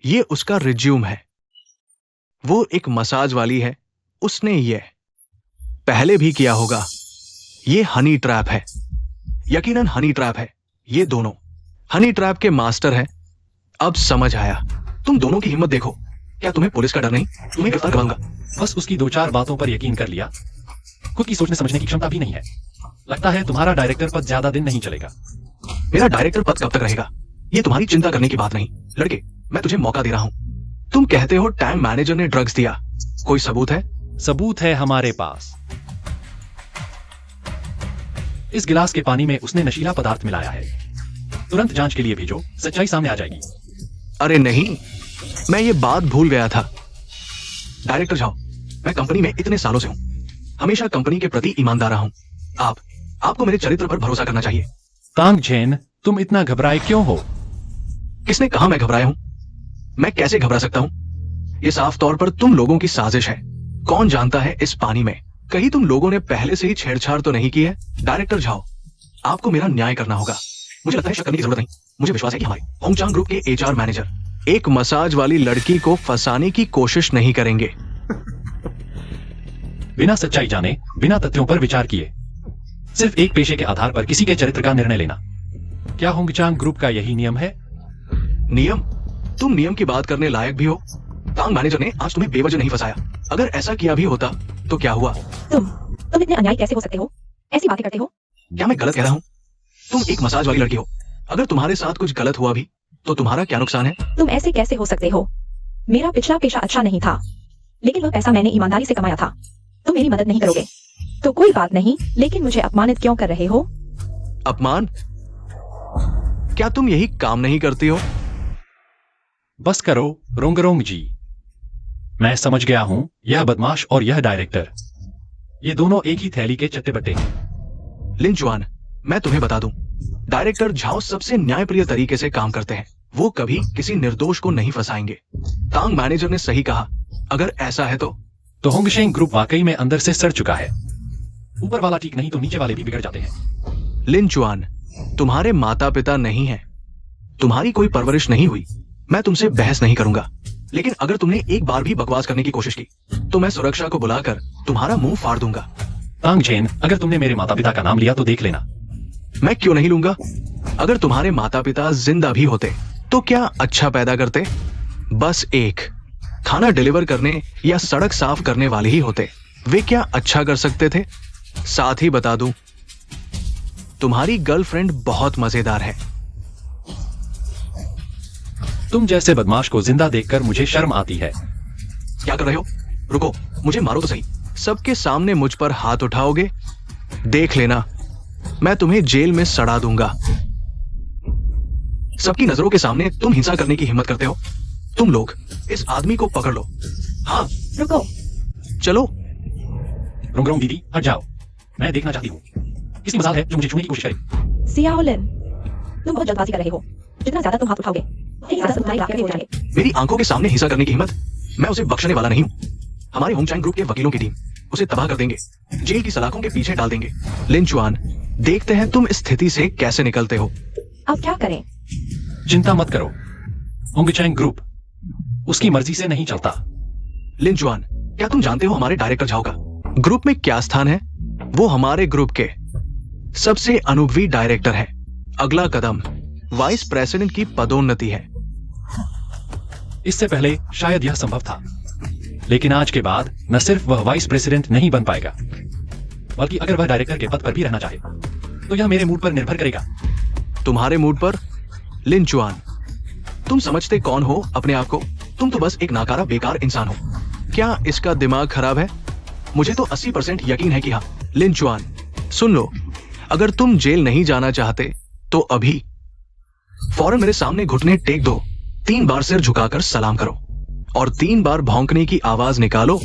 ये उसका रिज्यूम है। वो एक मसाज वाली है। उसने ये पहले भी किया होगा। ये हनी ट्रैप है, यकीनन हनी ट्रैप है। ये दोनों हनी ट्रैप के मास्टर हैं। अब समझ आया। तुम दोनों की हिम्मत देखो। क्या तुम्हें पुलिस का डर नहीं? तुम्हें गिरफ्तार कराऊंगा। बस उसकी 2-4 बातों पर यकीन कर लिया। खुद की सोचने समझने की क्षमता भी नहीं है। लगता है तुम्हारा डायरेक्टर पद ज्यादा दिन नहीं चलेगा। मेरा डायरेक्टर पद कब तक रहेगा, ये तुम्हारी चिंता करने की बात नहीं। लड़के, मैं तुझे मौका दे रहा हूं। तुम कहते हो टैंग मैनेजर ने ड्रग्स दिया, कोई सबूत है? सबूत है हमारे पास। इस गिलास के पानी में उसने नशीला पदार्थ मिलाया है। तुरंत जांच के लिए भेजो, सच्चाई सामने आ जाएगी। अरे नहीं, मैं ये बात भूल गया था। डायरेक्टर जाओ, मैं कंपनी में इतने सालों से हूं, हमेशा कंपनी के प्रति ईमानदार रहा हूं। आपको मेरे चरित्र पर भरोसा करना चाहिए। तांग जेन, तुम इतना घबराए क्यों हो? किसने कहा मैं घबराया हूं? मैं कैसे घबरा सकता हूं? ये साफ तौर पर तुम लोगों की साजिश है। कौन जानता है इस पानी में कहीं तुम लोगों ने पहले से ही छेड़छाड़ तो नहीं की है? डायरेक्टर जाओ, आपको मेरा न्याय करना होगा। मुझे लगता है शक करने की जरूरत नहीं। मुझे विश्वास है कि हमारे होंगचांग ग्रुप के एचआर मैनेजर एक मसाज वाली लड़की को फंसाने की कोशिश नहीं करेंगे। बिना सच्चाई जाने, बिना तथ्यों पर विचार किए, सिर्फ एक पेशे के आधार पर किसी के चरित्र का निर्णय लेना, क्या होंगचांग ग्रुप का यही नियम है? नियम? तुम नियम की बात करने लायक भी हो? तांग मैनेजर ने आज तुम्हें बेवजह नहीं फंसाया। अगर ऐसा किया भी होता तो क्या हुआ? तुम इतने अन्यायी कैसे हो सकते हो? ऐसी बातें करते हो? क्या मैं गलत कह रहा हूँ? तुम एक मसाज वाली लड़की हो। अगर तुम्हारे साथ कुछ गलत हुआ भी तो तुम्हारा क्या नुकसान है? तुम ऐसे कैसे हो सकते हो? मेरा पिछला पेशा अच्छा नहीं था, लेकिन वह पैसा मैंने ईमानदारी से कमाया था। तुम मेरी मदद नहीं करोगे तो कोई बात नहीं, लेकिन मुझे अपमानित क्यों कर रहे हो? अपमान? क्या तुम यही काम नहीं करती हो? बस करो रोंगरोंग जी। मैं समझ गया हूं, यह बदमाश और यह डायरेक्टर, ये दोनों एक ही थैली के चट्टे बट्टे हैं। लिन जुआन, मैं तुम्हें बता दूं, डायरेक्टर झाओ सबसे न्यायप्रिय तरीके से काम करते हैं। वो कभी किसी निर्दोष को नहीं फंसाएंगे। तांग मैनेजर ने सही कहा। अगर ऐसा है तो होंगशेंग ग्रुप वाकई में अंदर से सड़ चुका है। ऊपर वाला ठीक नहीं तो नीचे वाले भी बिगड़ जाते हैं। लिन जुआन, तुम्हारे माता पिता नहीं हैं, तुम्हारी कोई परवरिश नहीं हुई। मैं तुमसे बहस नहीं करूंगा, लेकिन अगर तुमने एक बार भी बकवास करने की कोशिश की तो मैं सुरक्षा को बुलाकर तुम्हारा मुंह फाड़ दूंगा। तांग चेन, अगर तुमने मेरे माता पिता का नाम लिया तो देख लेना। मैं क्यों नहीं लूंगा? अगर तुम्हारे माता पिता जिंदा भी होते तो क्या अच्छा पैदा करते? बस एक खाना डिलीवर करने या सड़क साफ करने वाले ही होते। वे क्या अच्छा कर सकते थे? साथ ही बता दूं, तुम्हारी गर्लफ्रेंड बहुत मजेदार है। तुम जैसे बदमाश को जिंदा देखकर मुझे शर्म आती है। क्या कर रहे हो? रुको, मुझे मारो तो सही। सबके सामने मुझ पर हाथ उठाओगे? देख लेना, मैं तुम्हें जेल में सड़ा दूंगा। सबकी नजरों के सामने तुम हिंसा करने की हिम्मत करते हो? तुम लोग इस आदमी को पकड़ लो। हाँ, रुको। चलो। रोंगरोंग दीदी, हट जाओ। मैं देखना चाहती हूँ किसकी मजाल है जो मुझे छूने की कोशिश करे। सियाओलिन, तुम बहुत जल्दबाजी कर रहे हो। जितना ज्यादा तुम हाथ उठाओगे उतनी ज्यादा तुम्हारे इलाके में हो जाएंगे। मेरी आंखों के सामने हिंसा करने की हिम्मत? मैं उसे बख्शने वाला नहीं हूँ। हमारे होंगचैंग ग्रुप के वकीलों की टीम उसे तबाह कर देंगे, जेल की सलाखों के पीछे डाल देंगे। लिन चुआन, देखते हैं तुम इस स्थिति से कैसे निकलते हो। अब क्या करें? चिंता मत करो, होंगचैंग ग्रुप उसकी मर्जी से नहीं चलता। लिन जुआन, क्या तुम जानते हो हमारे डायरेक्टर झाओ का ग्रुप में क्या स्थान है? वो हमारे ग्रुप के सबसे अनुभवी डायरेक्टर हैं। अगला कदम वाइस प्रेसिडेंट की पदोन्नति है। इससे पहले शायद यह संभव था, लेकिन आज के बाद न सिर्फ वह वाइस प्रेसिडेंट नहीं बन पाएगा, बल्कि अगर वह डायरेक्टर के पद पर भी रहना चाहे तो यह मेरे मूड पर निर्भर करेगा। तुम्हारे मूड पर? लिन जुआन, तुम समझते कौन हो अपने आप को? तुम तो बस एक नाकारा बेकार इंसान हो। क्या इसका दिमाग खराब है? मुझे तो 80% यकीन है कि हाँ। लिन जुआन, सुन लो, अगर तुम जेल नहीं जाना चाहते तो अभी फौरन मेरे सामने घुटने टेक दो, 3 बार सिर झुकाकर सलाम करो और 3 बार भौंकने की आवाज निकालो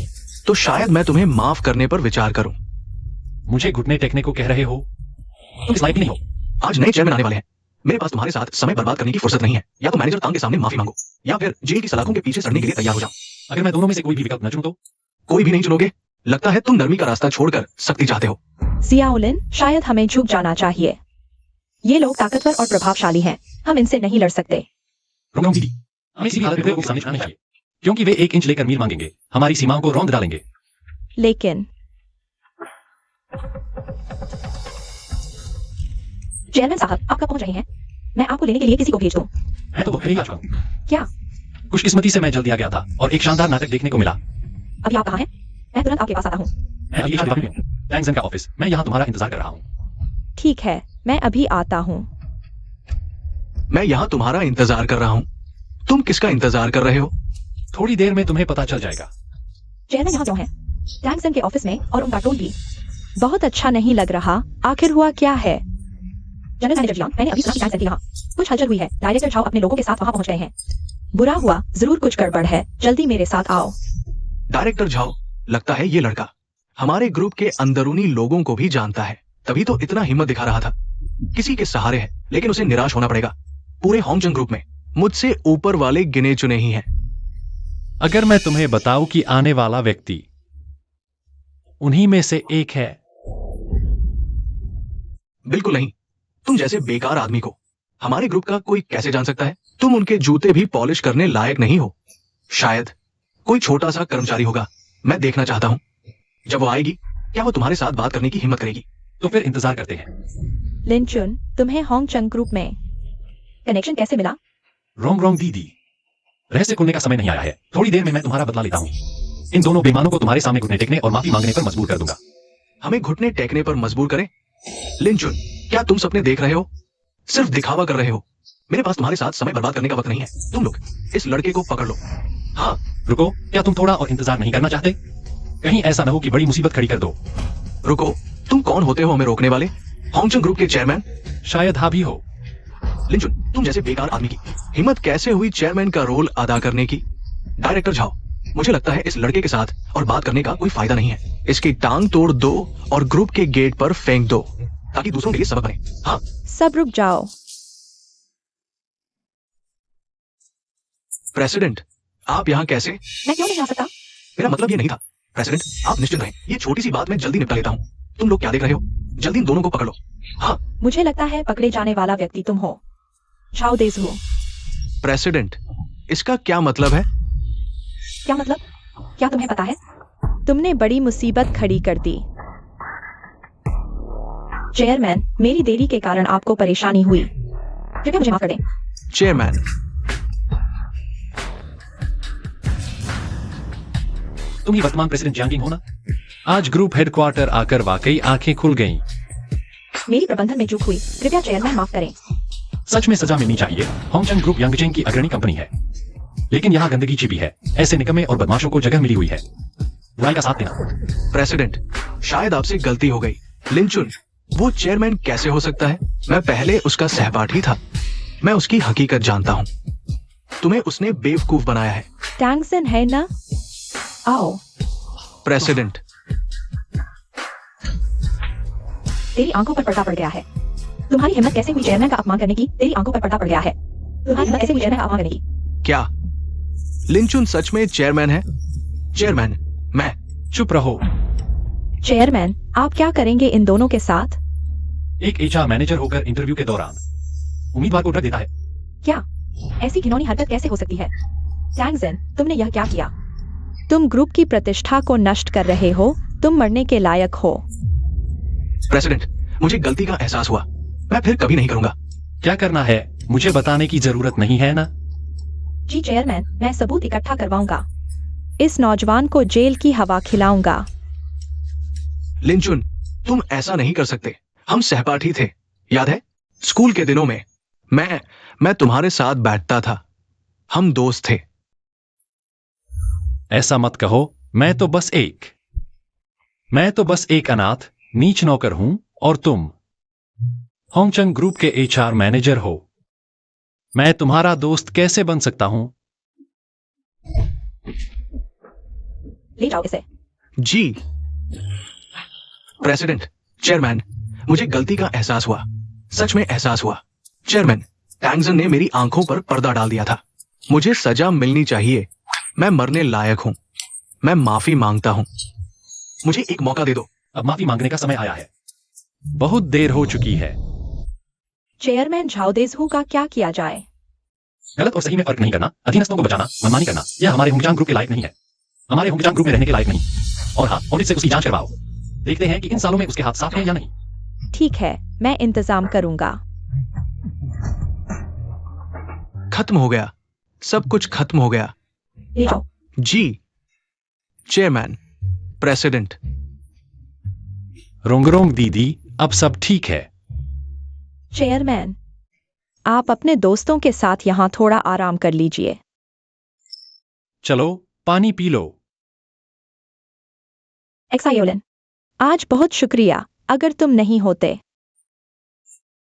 तो शायद मैं तुम्हें माफ करने पर विचार करूं। मुझे घुटने टेकने को कह रहे हो? तुम इस लायक नहीं हो। आज नए चेयरमैन आने वाले हैं। मेरे पास तुम्हारे साथ समय बर्बाद करने की फुर्सत नहीं है। या तो मैनेजर तांग के सामने माफी मांगो या फिर जेल की सलाखों के पीछे सड़ने के लिए तैयार हो जाओ। अगर मैं दोनों में से कोई भी विकल्प न चुनूं तो? कोई भी नहीं चुनोगे? लगता है तुम नरमी का रास्ता छोड़कर सख्ती चाहते हो। सियाओलिन, शायद हमें झुक जाना चाहिए। ये लोग ताकतवर और प्रभावशाली हैं, हम इनसे नहीं लड़ सकते। रोंगरोंग दीदी, हमें इसी हालत में लोगों के सामने आना चाहिए, क्योंकि वे 1 इंच लेकर मील मांगेंगे, हमारी सीमाओं को रौंद डालेंगे। लेकिन चेयरमैन साहब, आप कब पहुंच रहे हैं? मैं आपको लेने के लिए किसी को भेज दूं? मैं तो बहुत ही आ चुका हूं। क्या? खुशकिस्मती से मैं जल्दी आ गया था और एक शानदार नाटक देखने को मिला। अभी आप कहाँ हैं? मैं तुरंत आपके पास आता हूँ। मैं अभी डिपार्टमेंट में हूं, टैंगजन का ऑफिस। मैं यहाँ तुम्हारा इंतजार कर रहा हूँ। ठीक है, मैं अभी आता हूँ। मैं यहाँ तुम्हारा इंतजार कर रहा हूँ। तुम किसका इंतजार कर रहे हो? थोड़ी देर में तुम्हें पता चल जाएगा। चेयरमैन यहाँ क्यों है? टैंगसन के ऑफिस में और उनका टोल भी। बहुत अच्छा नहीं लग रहा। आखिर हुआ क्या है? जनरल मैनेजर जियांग, मैंने अभी सुना कि टैंगसन के यहाँ कुछ हलचल हुई है। डायरेक्टर झाओ अपने लोगों के साथ वहाँ पहुँच गए हैं। बुरा हुआ, जरूर कुछ गड़बड़ है। जल्दी मेरे साथ आओ। डायरेक्टर झाओ, लगता है ये लड़का हमारे ग्रुप के अंदरूनी लोगों को भी जानता है, तभी तो इतना हिम्मत दिखा रहा था। किसी के सहारे है, लेकिन उसे निराश होना पड़ेगा। पूरे होंगचैंग ग्रुप में मुझसे ऊपर वाले गिने चुने ही हैं। अगर मैं तुम्हें बताऊं कि आने वाला व्यक्ति उन्हीं में से एक है। बिल्कुल नहीं। तुम जैसे बेकार आदमी को हमारे ग्रुप का कोई कैसे जान सकता है? तुम उनके जूते भी पॉलिश करने लायक नहीं हो। शायद कोई छोटा सा कर्मचारी होगा। मैं देखना चाहता हूं, जब वो आएगी क्या वो तुम्हारे साथ बात करने की हिम्मत करेगी? तो फिर इंतजार करते हैं। लिनचुन, तुम्हें होंगचैंग ग्रुप में कनेक्शन कैसे मिला? रोंगरोंग दीदी, रहस्य खुलने का समय नहीं आया है। थोड़ी देर में मैं तुम्हारा बदला लेता हूँ। इन दोनों बेईमानों को तुम्हारे सामने घुटने टेकने और माफी मांगने पर मजबूर कर दूंगा। हमें घुटने टेकने पर मजबूर करें? लिनचुन, क्या तुम सपने देख रहे हो? सिर्फ दिखावा कर रहे हो। मेरे पास तुम्हारे साथ समय बर्बाद करने का वक्त नहीं है। तुम लोग इस लड़के को पकड़ लो। हाँ। रुको, क्या तुम थोड़ा और इंतजार नहीं करना चाहते? कहीं ऐसा न हो कि बड़ी मुसीबत खड़ी कर दो। रुको, तुम कौन होते हो हमें रोकने वाले? होंगचंग ग्रुप के चेयरमैन? शायद हाँ भी हो। लिंचुन, तुम जैसे बेकार आदमी की हिम्मत कैसे हुई चेयरमैन का रोल अदा करने की? डायरेक्टर झाओ, मुझे लगता है इस लड़के के साथ और बात करने का कोई फायदा नहीं है। इसकी टांग तोड़ दो और ग्रुप के गेट पर फेंक दो ताकि दूसरों के लिए सबक बने। हाँ। सब रुक जाओ। प्रेसिडेंट, आप यहाँ कैसे? मैं क्यों नहीं आ सकता? मेरा मतलब ये नहीं था। प्रेसिडेंट, आप निश्चिंत रहें, ये छोटी सी बात मैं जल्दी निपटा लेता हूँ। तुम लोग क्या देख रहे हो? जल्दी इन दोनों को पकड़ लो। हाँ। मुझे लगता है पकड़े जाने वाला व्यक्ति तुम हो, झाओ देज़हू। प्रेसिडेंट, इसका क्या मतलब है? क्या मतलब? क्या तुम्हें पता है? तुमने बड़ी मुसीबत खड़ी कर दी। चेयरमैन, मेरी देरी के कारण आपको परेशानी हुई, कृपया मुझे माफ कर दें। चेयरमैन, तुम ही वर्तमान प्रेसिडेंट जियांगिंग हो ना? आज ग्रुप हेडक्वार्टर आकर वाकई आंखें खुल गईं। मेरी प्रबंधन में चूक हुई, कृपया चेयरमैन माफ करें। सच में सजा मिलनी चाहिए। होंगचंग ग्रुप यांगचेंग की अग्रणी कंपनी है, लेकिन यहाँ गंदगी छिपी है। ऐसे निकम्मे और बदमाशों को जगह मिली हुई है। बुराई का साथ देना। प्रेसिडेंट, शायद आपसे गलती हो गई। लिंचुन, वो चेयरमैन कैसे हो सकता है? मैं पहले उसका सहपाठी था। मैं उसकी हकीकत जानता हूँ। तुम्हें उसने बेवकूफ बनाया है। टैंगसन है ना? आओ। प्रेसिडेंट, तेरी आंखों पर पर्दा पड़ गया है। तुम्हारी हिम्मत कैसे हुई चेयरमैन का अपमान करने की? तेरी आंखों पर पर्दा पड़ गया है। तुम्हारी हिम्मत कैसे हुई चेयरमैन का अपमान करने की? क्या लिंचुन सच में चेयरमैन है? चेयरमैन, मैं। चुप रहो। चेयरमैन, आप क्या करेंगे इन दोनों के साथ? एक एचआर मैनेजर होकर इंटरव्यू के दौरान उम्मीदवार को ड्रग देता है। क्या? ऐसी घिनौनी हरकत कैसे हो सकती है? टैंगसन, तुमने यह क्या किया? तुम ग्रुप की प्रतिष्ठा को नष्ट कर रहे हो। तुम मरने के लायक हो। प्रेसिडेंट, मुझे गलती का एहसास हुआ। मैं फिर कभी नहीं करूंगा। क्या करना है मुझे बताने की जरूरत नहीं है ना? जी चेयरमैन, मैं सबूत इकट्ठा करवाऊंगा। इस नौजवान को जेल की हवा खिलाऊंगा। लिंचुन, तुम ऐसा नहीं कर सकते। हम सहपाठी थे, याद है? स्कूल के दिनों में मैं तुम्हारे साथ बैठता था। हम दोस्त थे। ऐसा मत कहो। मैं तो बस एक अनाथ नीच नौकर हूं और तुम होंगचंग ग्रुप के एचआर मैनेजर हो। मैं तुम्हारा दोस्त कैसे बन सकता हूं? ले जाओ इसे। जी प्रेसिडेंट, चेयरमैन, मुझे गलती का एहसास हुआ। सच में एहसास हुआ। चेयरमैन, टैंगसन ने मेरी आंखों पर पर्दा डाल दिया था। मुझे सजा मिलनी चाहिए। मैं मरने लायक हूं। मैं माफी मांगता हूं। मुझे एक मौका दे दो। अब माफी मांगने का समय आया है। बहुत देर हो चुकी है। चेयरमैन झाओ देज़हू का क्या किया जाए? गलत और सही में फर्क नहीं करना, अधीनस्थों को बचाना, मनमानी करना, यह हमारे होंगचांग ग्रुप के लायक नहीं है। हमारे होंगचांग ग्रुप में रहने के लायक नहीं। और हाँ, ऑडिट से उसकी जांच करवाओ। देखते हैं कि इन सालों में उसके हाथ साफ हैं या नहीं। ठीक है, मैं इंतजाम करूंगा। खत्म हो गया। सब कुछ खत्म हो गया। ले जाओ। जी चेयरमैन, प्रेसिडेंट। रोंगरोंग दीदी, अब सब ठीक है। चेयरमैन, आप अपने दोस्तों के साथ यहाँ थोड़ा आराम कर लीजिए। चलो पानी पी लो। एक्सायोलिन, आज बहुत शुक्रिया। अगर तुम नहीं होते,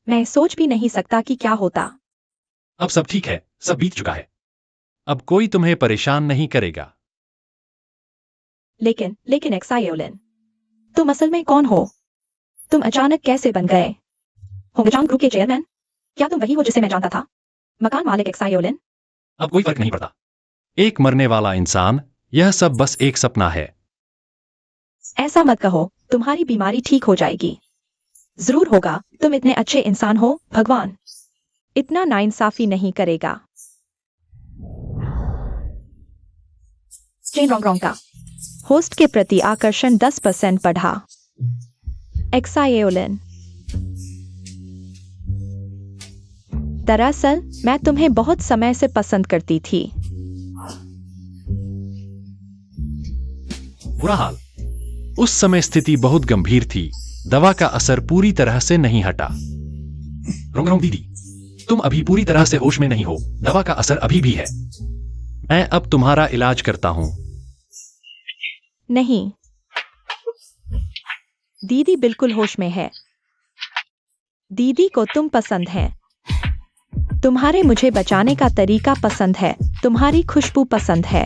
मैं सोच भी नहीं सकता कि क्या होता। अब सब ठीक है, सब बीत चुका है। अब कोई तुम्हें परेशान नहीं करेगा। लेकिन एक्सायोलिन, तुम असल में कौन हो? तुम अचानक कैसे बन गए होंगचांग ग्रुप के चेयरमैन? क्या तुम वही हो जिसे मैं जानता था? मकान मालिक एक्सायोलिन? अब कोई फर्क नहीं पड़ता। एक मरने वाला इंसान, यह सब बस एक सपना है। ऐसा मत कहो, तुम्हारी बीमारी ठीक हो जाएगी। जरूर होगा। तुम इतने अच्छे इंसान हो, भगवान इतना नाइंसाफी नहीं करेगा। चेन रोंग का होस्ट के प्रति आकर्षण 10% बढ़ा। एक्सायोलिन, दरअसल मैं तुम्हें बहुत समय से पसंद करती थी। बुरा हाल। उस समय स्थिति बहुत गंभीर थी। दवा का असर पूरी तरह से नहीं हटा। रोंगरोंग दीदी, तुम अभी पूरी तरह से होश में नहीं हो। दवा का असर अभी भी है। मैं अब तुम्हारा इलाज करता हूँ। नहीं, दीदी बिल्कुल होश में है। दीदी को तुम पसंद है। तुम्हारे मुझे बचाने का तरीका पसंद है। तुम्हारी खुशबू पसंद है।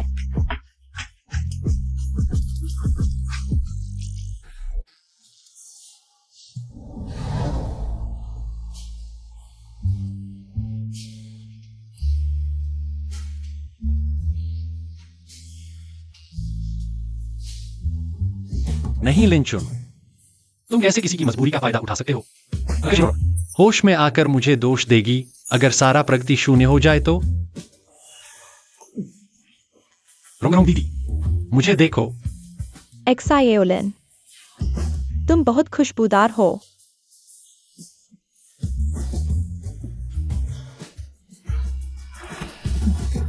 नहीं लिंचुन, तुम कैसे किसी की मजबूरी का फायदा उठा सकते हो? होश में आकर मुझे दोष देगी अगर सारा प्रगति शून्य हो जाए तो? रोंगरोंग दीदी, मुझे देखो। एक्साएओलिन, तुम बहुत खुशबूदार हो।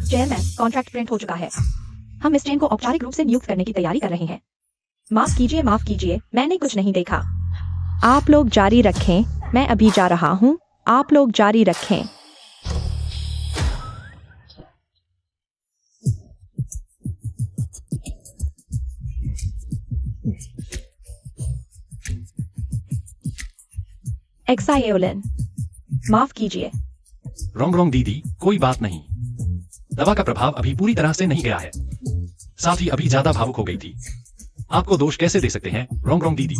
चेयरमैन, कॉन्ट्रैक्ट प्रिंट हो चुका है। हम मिस चेन को औपचारिक रूप से नियुक्त करने की तैयारी कर रहे हैं। माफ कीजिए, मैंने कुछ नहीं देखा। आप लोग जारी रखें, मैं अभी जा रहा हूँ। आप लोग जारी रखें। एक्साएओलिन, माफ कीजिए। रोंगरोंग दीदी, कोई बात नहीं। दवा का प्रभाव अभी पूरी तरह से नहीं गया है। साथ ही अभी ज्यादा भावुक हो गई थी। आपको दोष कैसे दे सकते हैं, रोंगरोंग दीदी?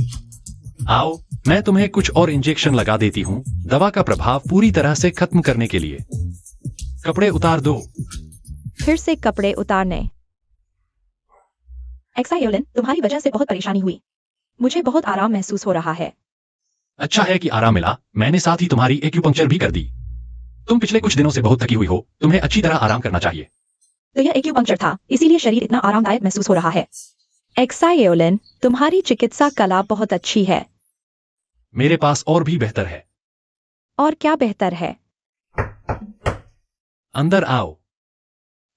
आओ, मैं तुम्हें कुछ और इंजेक्शन लगा देती हूँ दवा का प्रभाव पूरी तरह से खत्म करने के लिए। कपड़े उतार दो। फिर से कपड़े उतारने। एक्साएओलिन, तुम्हारी वजह से बहुत परेशानी हुई। मुझे बहुत आराम महसूस हो रहा है। अच्छा है कि आराम मिला। मैंने साथ ही तुम्हारी एक्यूपंक्चर भी कर दी। तुम पिछले कुछ दिनों से बहुत थकी हुई हो। तुम्हें अच्छी तरह आराम करना चाहिए। तो यह एक्यूपंक्चर था, इसीलिए शरीर इतना आरामदायक महसूस हो रहा है। एक्साएओलिन, तुम्हारी चिकित्सा कला बहुत अच्छी है। मेरे पास और भी बेहतर है। और क्या बेहतर है? अंदर आओ।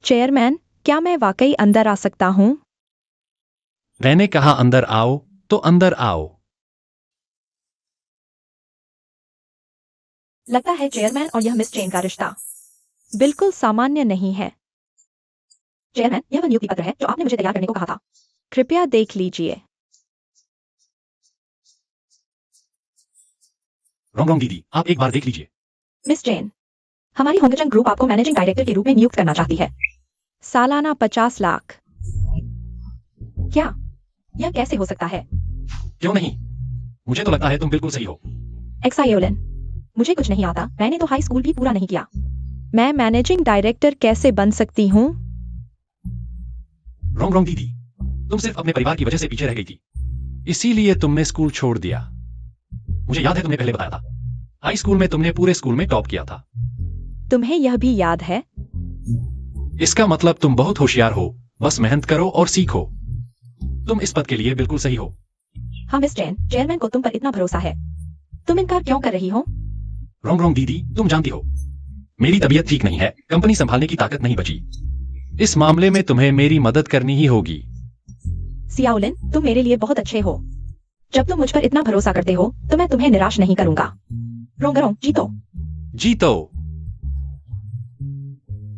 चेयरमैन, क्या मैं वाकई अंदर आ सकता हूँ? मैंने कहा अंदर आओ, तो अंदर आओ। लगता है चेयरमैन और यह मिस चेन का रिश्ता बिल्कुल सामान्य नहीं है। चेयरमैन, यह वह नियुक्ति पत्र है जो आपने मुझे तैयार करने को कहा था। कृपया देख लीजिए। रोंगरोंग दीदी, आप एक बार देख लीजिए। मिस चेन, हमारी होंगचंग ग्रुप आपको मैनेजिंग डायरेक्टर के रूप में नियुक्त करना चाहती है। सालाना 50 लाख। क्या यह कैसे हो सकता है? क्यों नहीं? मुझे तो लगता है तुम बिल्कुल सही हो। एक्साएओलिन, मुझे कुछ नहीं आता। मैंने तो हाई स्कूल भी पूरा नहीं किया। मैं मैनेजिंग डायरेक्टर कैसे बन सकती हूँ? रोंगरोंग दीदी, तुम सिर्फ अपने परिवार की वजह से पीछे रह गई थी, इसीलिए तुमने स्कूल छोड़ दिया। मुझे याद है तुमने पहले बताया था। हाई स्कूल में तुमने पूरे स्कूल में टॉप किया था। तुम्हें यह भी याद है? इसका मतलब तुम बहुत होशियार हो। बस मेहनत करो और सीखो। तुम इस पद के लिए बिल्कुल सही हो। हाँ मिस चेन, चेयरमैन को तुम पर इतना भरोसा है। तुम इनकार क्यों कर रही हो? रोंगरोंग दीदी, तुम जानती हो मेरी तबीयत ठीक नहीं है। कंपनी संभालने की ताकत नहीं बची। इस मामले में तुम्हें मेरी मदद करनी ही होगी। सियाओलिन, तुम मेरे लिए बहुत अच्छे हो। जब तुम मुझ पर इतना भरोसा करते हो तो मैं तुम्हें निराश नहीं करूंगा। रोंगरोंग, जीतो। जीतो।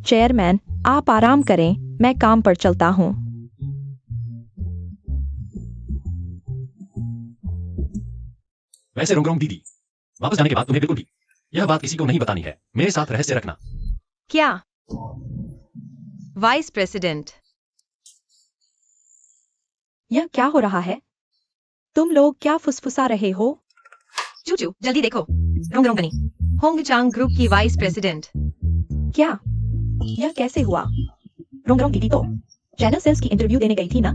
चेयरमैन, आप आराम करें, मैं काम पर चलता हूँ। वैसे रोंगरोंग दीदी, वापस जाने के बाद तुम्हें बिल्कुल भी यह बात किसी को नहीं बतानी है। मेरे साथ रहस्य रखना। क्या? वाइस प्रेसिडेंट, यह क्या हो रहा है? तुम लोग क्या फुसफुसा रहे हो? चूचू, जल्दी देखो। रोंगरोंग बनी होंगचांग ग्रुप की वाइस प्रेसिडेंट। क्या यह कैसे हुआ? रोंगरोंग दीदी तो चैनल सेल्स की इंटरव्यू देने गई थी ना।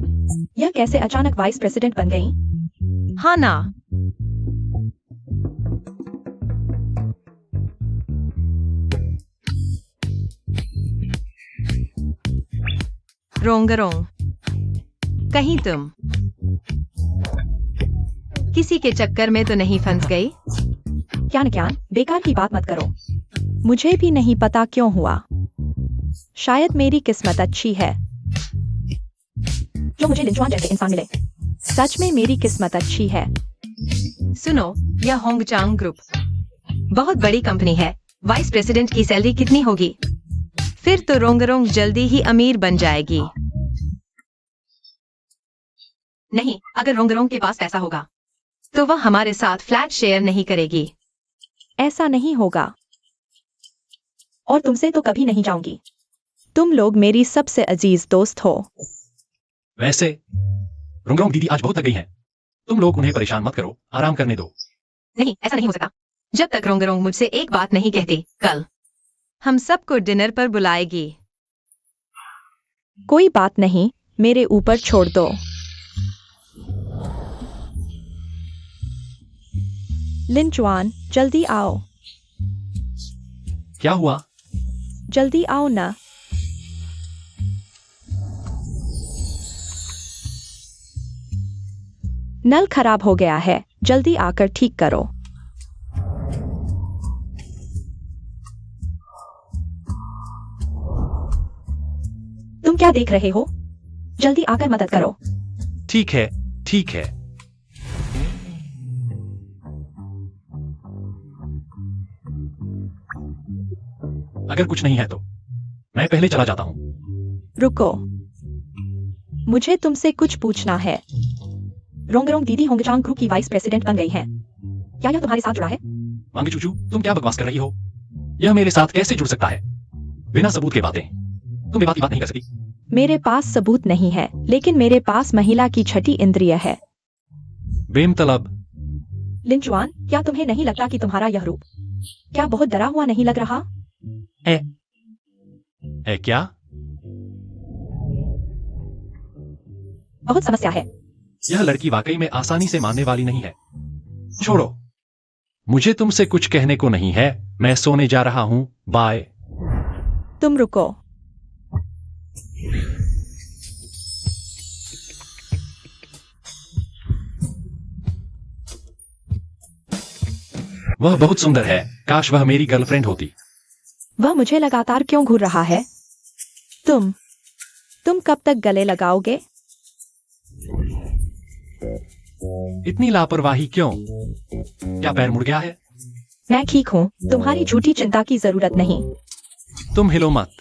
यह कैसे अचानक वाइस प्रेसिडेंट बन गई? हाँ ना। रोंगरोंग, कहीं तुम किसी के चक्कर में तो नहीं फंस गई? क्या बेकार की बात मत करो। मुझे भी नहीं पता क्यों हुआ। शायद मेरी किस्मत अच्छी है जो मुझे लिंचुआन जैसे इंसान मिले। सच में मेरी किस्मत अच्छी है। सुनो, यह होंगचांग ग्रुप बहुत बड़ी कंपनी है। वाइस प्रेसिडेंट की सैलरी कितनी होगी? फिर तो रोंगरोंग जल्दी ही अमीर बन जाएगी। नहीं, अगर रोंगरोंग के पास पैसा होगा तो वह हमारे साथ फ्लैट शेयर नहीं करेगी। ऐसा नहीं होगा। और तुमसे तो कभी नहीं जाऊंगी। तुम लोग मेरी सबसे अजीज दोस्त हो। वैसे रोंगरोंग दीदी आज बहुत थक गई हैं। तुम लोग उन्हें परेशान मत करो, आराम करने दो। नहीं, ऐसा नहीं हो सकता। जब तक रोंगरोंग मुझसे एक बात नहीं कहती, कल हम सबको डिनर पर बुलाएगी। कोई बात नहीं, मेरे ऊपर छोड़ दो। लिंचुआन, जल्दी आओ। क्या हुआ? जल्दी आओ ना। नल खराब हो गया है, जल्दी आकर ठीक करो। तुम क्या देख रहे हो? जल्दी आकर मदद करो। ठीक है, ठीक है। अगर कुछ नहीं है तो मैं पहले चला जाता हूं। रुको, मुझे तुमसे कुछ पूछना है। रोंगरोंग दीदी होंगचांग ग्रुप की वाइस प्रेसिडेंट बन गई हैं। क्या यह तुम्हारे साथ जुड़ा है? वांगी चूचू, तुम क्या बकवास कर रही हो? यह मेरे साथ कैसे जुड़ सकता है? बिना सबूत के बातें। तुम बेबात की बात नहीं कर सकती। मेरे पास सबूत नहीं है, लेकिन मेरे पास महिला की छठी इंद्रिय है। बेमतलब। लिंचुआन, क्या तुम्हें नहीं लगता कि तुम्हारा यह रूप क्या बहुत डरा हुआ नहीं लग रहा? है क्या? बहुत समस्या है। यह लड़की वाकई में आसानी से मानने वाली नहीं है। छोड़ो, मुझे तुमसे कुछ कहने को नहीं है। मैं सोने जा रहा हूं। बाय। तुम रुको। वह बहुत सुंदर है। काश वह मेरी गर्लफ्रेंड होती। वह मुझे लगातार क्यों घूर रहा है? तुम कब तक गले लगाओगे? इतनी लापरवाही क्यों? क्या पैर मुड़ गया है? मैं ठीक हूँ, तुम्हारी झूठी चिंता की जरूरत नहीं। तुम हिलो मत।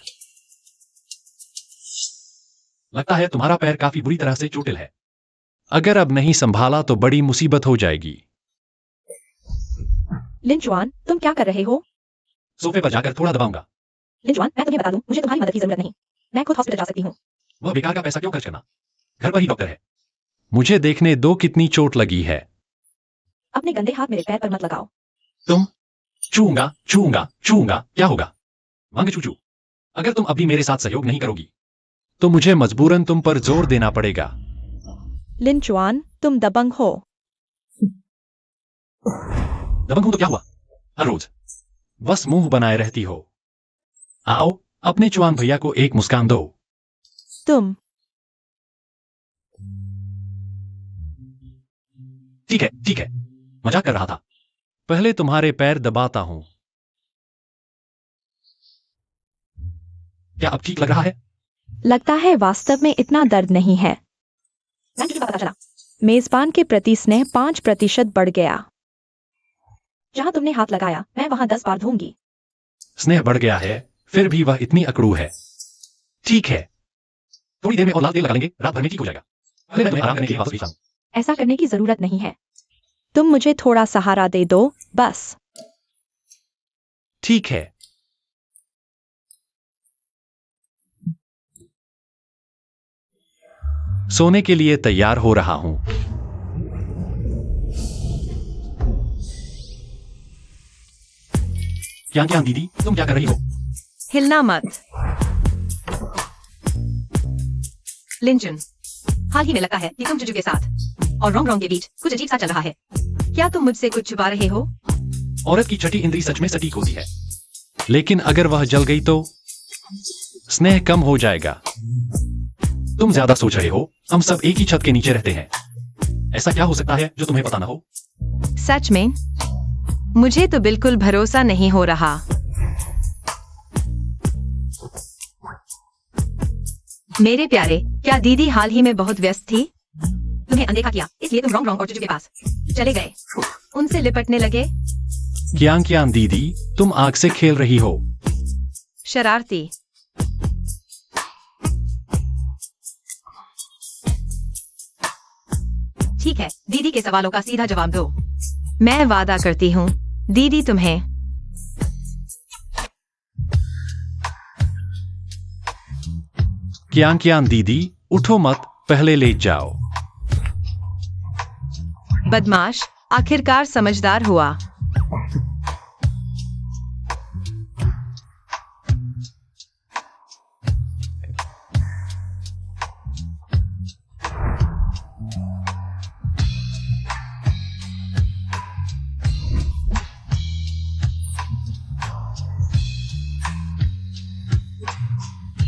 लगता है तुम्हारा पैर काफी बुरी तरह से चोटिल है। अगर अब नहीं संभाला तो बड़ी मुसीबत हो जाएगी। लिंचुआन, तुम क्या कर रहे हो? सोफे पर जाकर थोड़ा दबाऊंगा। लिंचुआन, मैं तुम्हें बता दूं, मुझे तुम्हारी मदद की जरूरत नहीं। मैं खुद हॉस्पिटल जा सकती हूँ। वह बेकार का पैसा क्यों खर्च करना? घर पर ही डॉक्टर है। मुझे देखने दो कितनी चोट लगी है। अपने गंदे हाथ मेरे पैर पर मत लगाओ। तुम छूंगा छूंगा छूंगा क्या होगा? वांग चूचू, अगर तुम अभी मेरे साथ सहयोग नहीं करोगी तो मुझे मजबूरन तुम पर जोर देना पड़ेगा। लिंचुआन, तुम दबंग हो। दबंग हूं तो क्या हुआ? हर रोज बस मुंह बनाए रहती हो। आओ, अपने चुआन भैया को एक मुस्कान दो। तुम ठीक है, ठीक है, मजाक कर रहा था। पहले तुम्हारे पैर दबाता हूं। क्या अब ठीक लग रहा है? लगता है वास्तव में इतना दर्द नहीं है। मैं तुझे पता चला। मेजबान के प्रति स्नेह 5% बढ़ गया। जहां तुमने हाथ लगाया, मैं वहां 10 बार धोऊंगी। स्नेह बढ़ गया है, फिर भी वह इतनी अकड़ू है। ठीक है, थोड़ी देर में और लाल तेल लगा लेंगे, रात भर में ठीक हो जाएगा। पहले मैं तुम्हें आराम करने के लिए वापस भेजता हूं। ऐसा करने की जरूरत नहीं है। तुम मुझे थोड़ा सहारा दे दो, बस। ठीक है। सोने के लिए तैयार हो रहा हूं। क्या क्या दीदी, तुम क्या कर रही हो? हिलना मत। लिंचन, हाल ही में लगता है कि तुम जुजू के साथ और रोंग रोंग के बीच कुछ अजीब सा चल रहा है। क्या तुम मुझसे कुछ छुपा रहे हो? औरत की छठी इंद्री सच में सटीक होती है, लेकिन अगर वह जल गई तो स्नेह कम हो जाएगा। तुम ज्यादा सोच रहे हो। हम सब एक ही छत के नीचे रहते हैं। ऐसा क्या हो सकता है जो तुम्हें पता ना हो? सच में मुझे तो बिल्कुल भरोसा नहीं हो रहा। मेरे प्यारे, क्या दीदी हाल ही में बहुत व्यस्त थी? तुम्हें अनदेखा किया, इसलिए तुम रोंग रोंग और जुजू के पास चले गए। उनसे लिपटने लगे। क्या दीदी, तुम आग से खेल रही हो। शरारती। ठीक है, दीदी के सवालों का सीधा जवाब दो। मैं वादा करती हूँ दीदी तुम्हें। कियान दीदी, उठो मत, पहले लेट जाओ। बदमाश, आखिरकार समझदार हुआ।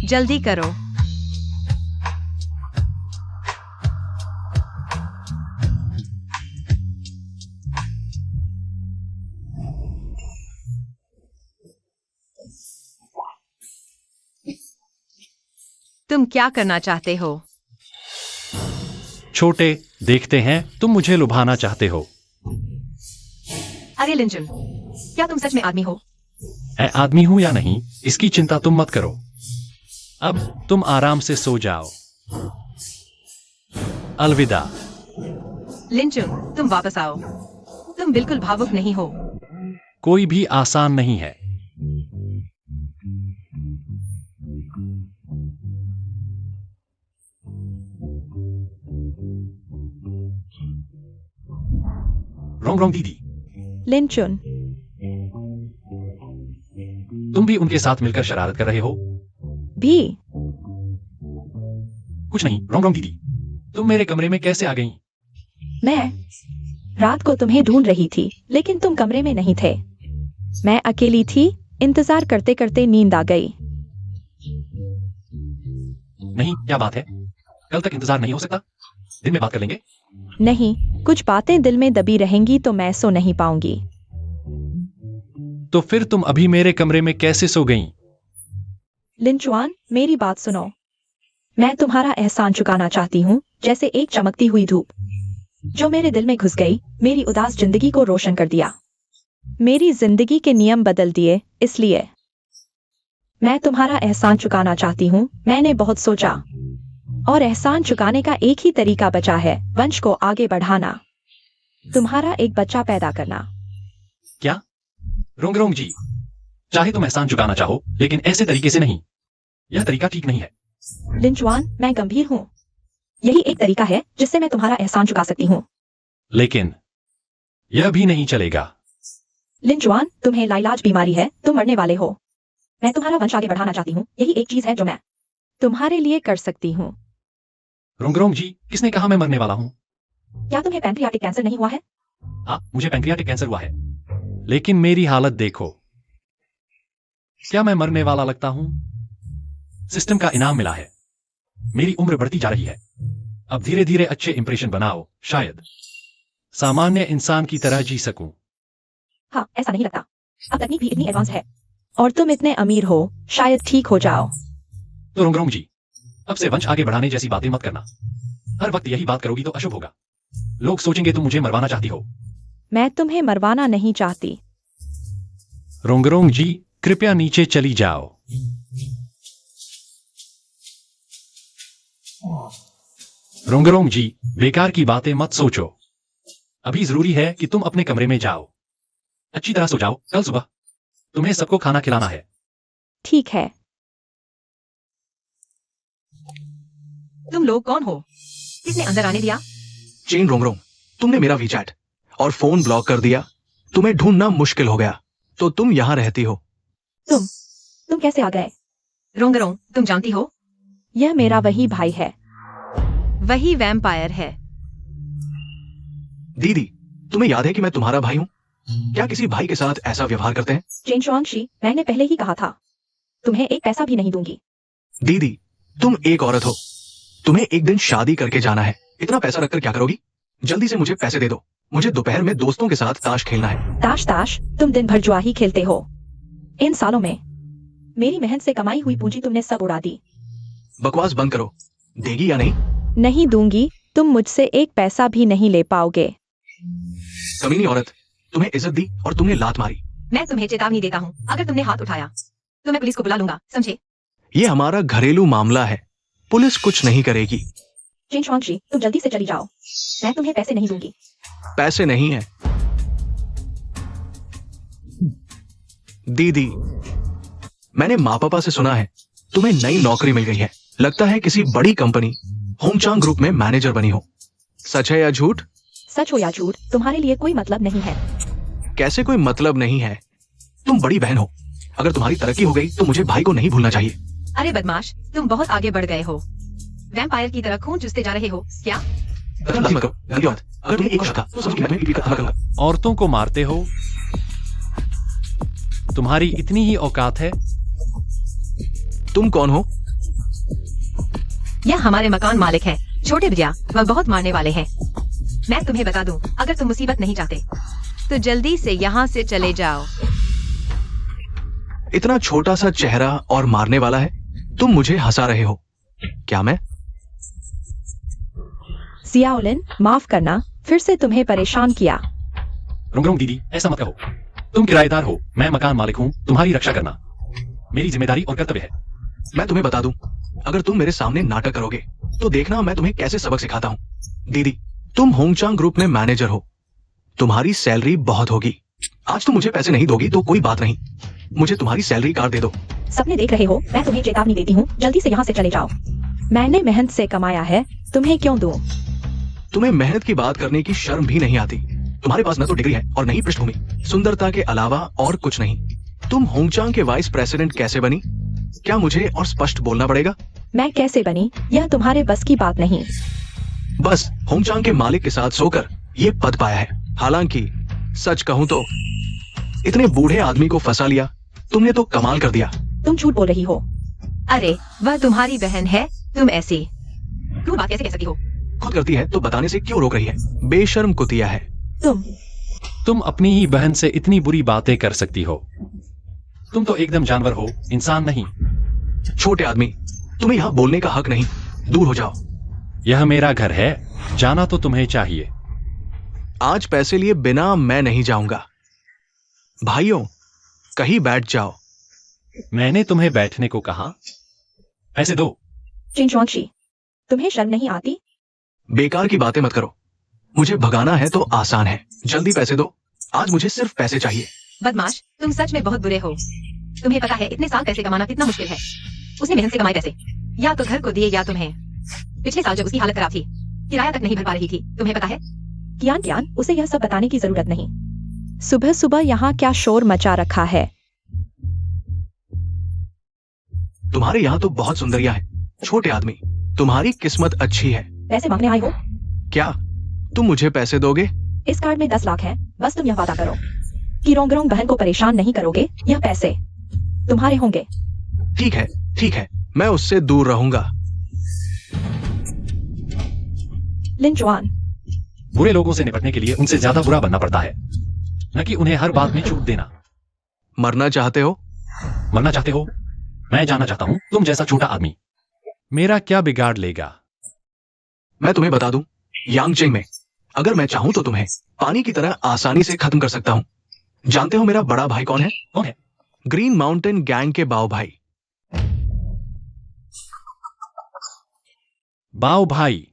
जल्दी करो। तुम क्या करना चाहते हो? छोटे, देखते हैं तुम मुझे लुभाना चाहते हो। अरे लिंचन, क्या तुम सच में आदमी हो? मैं आदमी हूं या नहीं, इसकी चिंता तुम मत करो। अब तुम आराम से सो जाओ। अलविदा। लिंचन, तुम वापस आओ। तुम बिल्कुल भावुक नहीं हो। कोई भी आसान नहीं है। रोंग दीदी, लिंचुन, तुम भी उनके साथ मिलकर शरारत कर रहे हो? भी कुछ नहीं। रोंग दीदी, तुम मेरे कमरे में कैसे आ गई? मैं रात को तुम्हें ढूंढ रही थी, लेकिन तुम कमरे में नहीं थे। मैं अकेली थी, इंतजार करते करते नींद आ गई। नहीं, क्या बात है? कल तक इंतजार नहीं हो सकता? दिन में बात कर लेंगे। नहीं, कुछ बातें दिल में दबी रहेंगी तो मैं सो नहीं पाऊंगी। तो फिर तुम अभी मेरे कमरे में कैसे सो गईं? लिंचुआन, मेरी बात सुनो। मैं तुम्हारा एहसान चुकाना चाहती हूँ, जैसे एक चमकती हुई धूप जो मेरे दिल में घुस गई, मेरी उदास जिंदगी को रोशन कर दिया, मेरी जिंदगी के नियम बदल दिए। इसलिए मैं तुम्हारा एहसान चुकाना चाहती हूँ। मैंने बहुत सोचा और एहसान चुकाने का एक ही तरीका बचा है, वंश को आगे बढ़ाना, तुम्हारा एक बच्चा पैदा करना। क्या? रोंग जी, चाहे तुम एहसान चुकाना चाहो, लेकिन ऐसे तरीके से नहीं। यह तरीका ठीक नहीं है। लिंचुआन, मैं गंभीर हूँ। यही एक तरीका है जिससे मैं तुम्हारा एहसान चुका सकती हूँ। लेकिन यह भी नहीं चलेगा। लिंचुआन, तुम्हें लाइलाज बीमारी है, तुम मरने वाले हो। मैं तुम्हारा वंश आगे बढ़ाना चाहती हूँ। यही एक चीज है जो मैं तुम्हारे लिए कर सकती हूँ। रोंग जी, किसने कहा मैं मरने वाला हूँ? क्या तुम्हें पैंक्रियाटिक कैंसर नहीं हुआ है? हाँ, मुझे पैंक्रियाटिक कैंसर हुआ है, लेकिन मेरी हालत देखो। क्या मैं मरने वाला लगता हूँ? सिस्टम का इनाम मिला है। मेरी उम्र बढ़ती जा रही है। अब धीरे धीरे अच्छे इंप्रेशन बनाओ, शायद सामान्य इंसान की तरह जी सकूं। हाँ, ऐसा नहीं लगता। अब तकनीक भी इतनी एडवांस है और तुम इतने अमीर हो, शायद ठीक हो जाओ। तो रोंग जी, अब से वंश आगे बढ़ाने जैसी बातें मत करना। हर वक्त यही बात करोगी तो अशुभ होगा। लोग सोचेंगे तुम मुझे मरवाना चाहती हो। मैं तुम्हें मरवाना नहीं चाहती। रोंग जी, कृपया नीचे चली जाओ। रोंग जी, बेकार की बातें मत सोचो। अभी जरूरी है कि तुम अपने कमरे में जाओ, अच्छी तरह सो जाओ। कल सुबह तुम्हें सबको खाना खिलाना है। ठीक है। तुम लोग कौन हो? किसने अंदर आने दिया? चेन रोंग, तुमने मेरा वीचैट और फोन ब्लॉक कर दिया। तुम्हें ढूंढना मुश्किल हो गया, तो तुम यहाँ रहती हो। तुम कैसे आ गए? रोंग, तुम जानती हो, यह मेरा वही भाई है। वही वैम्पायर है। दीदी, तुम्हें याद है कि मैं तुम्हारा भाई हूँ? क्या किसी भाई के साथ ऐसा व्यवहार करते हैं? चेन शुआंगशी, मैंने पहले ही कहा था, तुम्हें एक पैसा भी नहीं दूंगी। दीदी, तुम एक औरत हो, तुम्हें एक दिन शादी करके जाना है। इतना पैसा रखकर क्या करोगी? जल्दी से मुझे पैसे दे दो, मुझे दोपहर में दोस्तों के साथ ताश खेलना है। ताश? तुम दिन भर जुआ ही खेलते हो। इन सालों में मेरी मेहनत से कमाई हुई पूंजी तुमने सब उड़ा दी। बकवास बंद करो। देगी या नहीं? नहीं दूंगी। तुम मुझसे एक पैसा भी नहीं ले पाओगे। कमीनी औरत, तुम्हें इज्जत दी और तुमने लात मारी। मैं तुम्हें चेतावनी देता हूँ, अगर तुमने हाथ उठाया तो मैं पुलिस को बुला लूंगा, समझे? ये हमारा घरेलू मामला है, पुलिस कुछ नहीं करेगी। चिन शुआंगशी, तुम जल्दी से चली जाओ। मैं तुम्हें पैसे नहीं दूंगी। पैसे नहीं है दीदी। मैंने माँ पापा से सुना है तुम्हें नई नौकरी मिल गई है। लगता है किसी बड़ी कंपनी होंगचांग ग्रुप में मैनेजर बनी हो। सच है या झूठ? सच हो या झूठ तुम्हारे लिए कोई मतलब नहीं है। कैसे कोई मतलब नहीं है? तुम बड़ी बहन हो। अगर तुम्हारी तरक्की हो गई तो मुझे भाई को नहीं भूलना चाहिए। अरे बदमाश, तुम बहुत आगे बढ़ गए हो। वैम्पायर की तरह खून चूसते जा रहे हो क्या? गलती मत करो, गलती मत। अगर तुमने एक और शब्द कहा, तो समझ के मैं भी का करूंगा। औरतों को मारते हो? तुम्हारी इतनी ही औकात है? तुम कौन हो? यह हमारे मकान मालिक है, छोटे भैया। वह बहुत मारने वाले हैं। मैं तुम्हें बता दूं, अगर तुम मुसीबत नहीं चाहते तो जल्दी से यहाँ से चले जाओ। इतना छोटा सा चेहरा और मारने वाला है। तुम मुझे हंसा रहे हो क्या? मैं जियाओलिन, माफ करना, फिर से तुम्हें परेशान किया। रुंगरुंग दीदी, ऐसा मत कहो। तुम किराएदार हो, मैं मकान मालिक हूँ। तुम्हारी रक्षा करना मेरी जिम्मेदारी और कर्तव्य है। मैं तुम्हें बता दूं, अगर तुम मेरे सामने नाटक करोगे तो देखना मैं तुम्हें कैसे सबक सिखाता हूँ। दीदी, तुम होंगचांग ग्रुप में मैनेजर हो। तुम्हारी सैलरी बहुत होगी। आज तुम मुझे पैसे नहीं दोगी तो कोई बात नहीं, मुझे तुम्हारी सैलरी कार्ड दे दो। सपने देख रहे हो? मैं तुम्हें चेतावनी देती हूँ, जल्दी से यहाँ से चले जाओ। मैंने मेहनत से कमाया है, तुम्हें क्यों दूं? तुम्हें मेहनत की बात करने की शर्म भी नहीं आती। तुम्हारे पास न तो डिग्री है और न ही पृष्ठभूमि, सुंदरता के अलावा और कुछ नहीं। तुम होंगचांग के वाइस प्रेसिडेंट कैसे बनी? क्या मुझे और स्पष्ट बोलना पड़ेगा? मैं कैसे बनी, यह तुम्हारे बस की बात नहीं। बस होंगचांग के मालिक के साथ सोकर ये पद पाया है। हालांकि सच कहूं तो इतने बूढ़े आदमी को फंसा लिया। तुमने तो कमाल कर दिया। तुम झूठ बोल रही हो। अरे वह तुम्हारी बहन है, तुम ऐसी क्यों बात कैसे कह सकती हो? खुद करती है तो बताने से क्यों रोक रही है? बेशर्म कुतिया है। तुम अपनी ही बहन से इतनी बुरी बातें कर सकती हो? तुम तो एकदम जानवर हो, इंसान नहीं। छोटे आदमी, तुम्हें यहाँ बोलने का हक नहीं। दूर हो जाओ। यह मेरा घर है, जाना तो तुम्हें चाहिए। आज पैसे लिए बिना मैं नहीं जाऊंगा। भाइयों, कहीं बैठ जाओ। मैंने तुम्हें बैठने को कहा। पैसे दो। चिन शुआंगशी, तुम्हें शर्म नहीं आती? बेकार की बातें मत करो। मुझे भगाना है तो आसान है। जल्दी पैसे दो। आज मुझे सिर्फ पैसे चाहिए। बदमाश, तुम सच में बहुत बुरे हो। तुम्हें पता है इतने साल पैसे कमाना कितना मुश्किल है? उसने मेहनत से कमाए पैसे या तो घर को दिए या तुम्हें। पिछले साल जब उसकी हालत खराब थी, किराया तक नहीं भर पा रही थी, तुम्हें पता है? कियान, उसे यह सब बताने की जरूरत नहीं। सुबह सुबह यहाँ क्या शोर मचा रखा है? तुम्हारे यहाँ तो बहुत सुंदरियां हैं। छोटे आदमी, तुम्हारी किस्मत अच्छी है। पैसे मांगने आए हो? क्या तुम मुझे पैसे दोगे? इस कार्ड में 10 लाख है। बस तुम यह वादा करो कि रोंगरोंग बहन को परेशान नहीं करोगे। यह पैसे तुम्हारे होंगे। ठीक है, ठीक है, मैं उससे दूर रहूंगा। लिन जुआन, बुरे लोगों से निपटने के लिए उनसे ज्यादा बुरा बनना पड़ता है, न कि उन्हें हर बात में छूट देना। मरना चाहते हो? मरना चाहते हो? मैं जाना चाहता हूं तुम जैसा छोटा आदमी। मेरा क्या बिगाड़ लेगा? मैं तुम्हें बता दूं, यांगचेंग में अगर मैं चाहूं तो तुम्हें पानी की तरह आसानी से खत्म कर सकता हूं। जानते हो मेरा बड़ा भाई कौन है? कौन है? ग्रीन माउंटेन गैंग के बाओ भाई। बाओ भाई?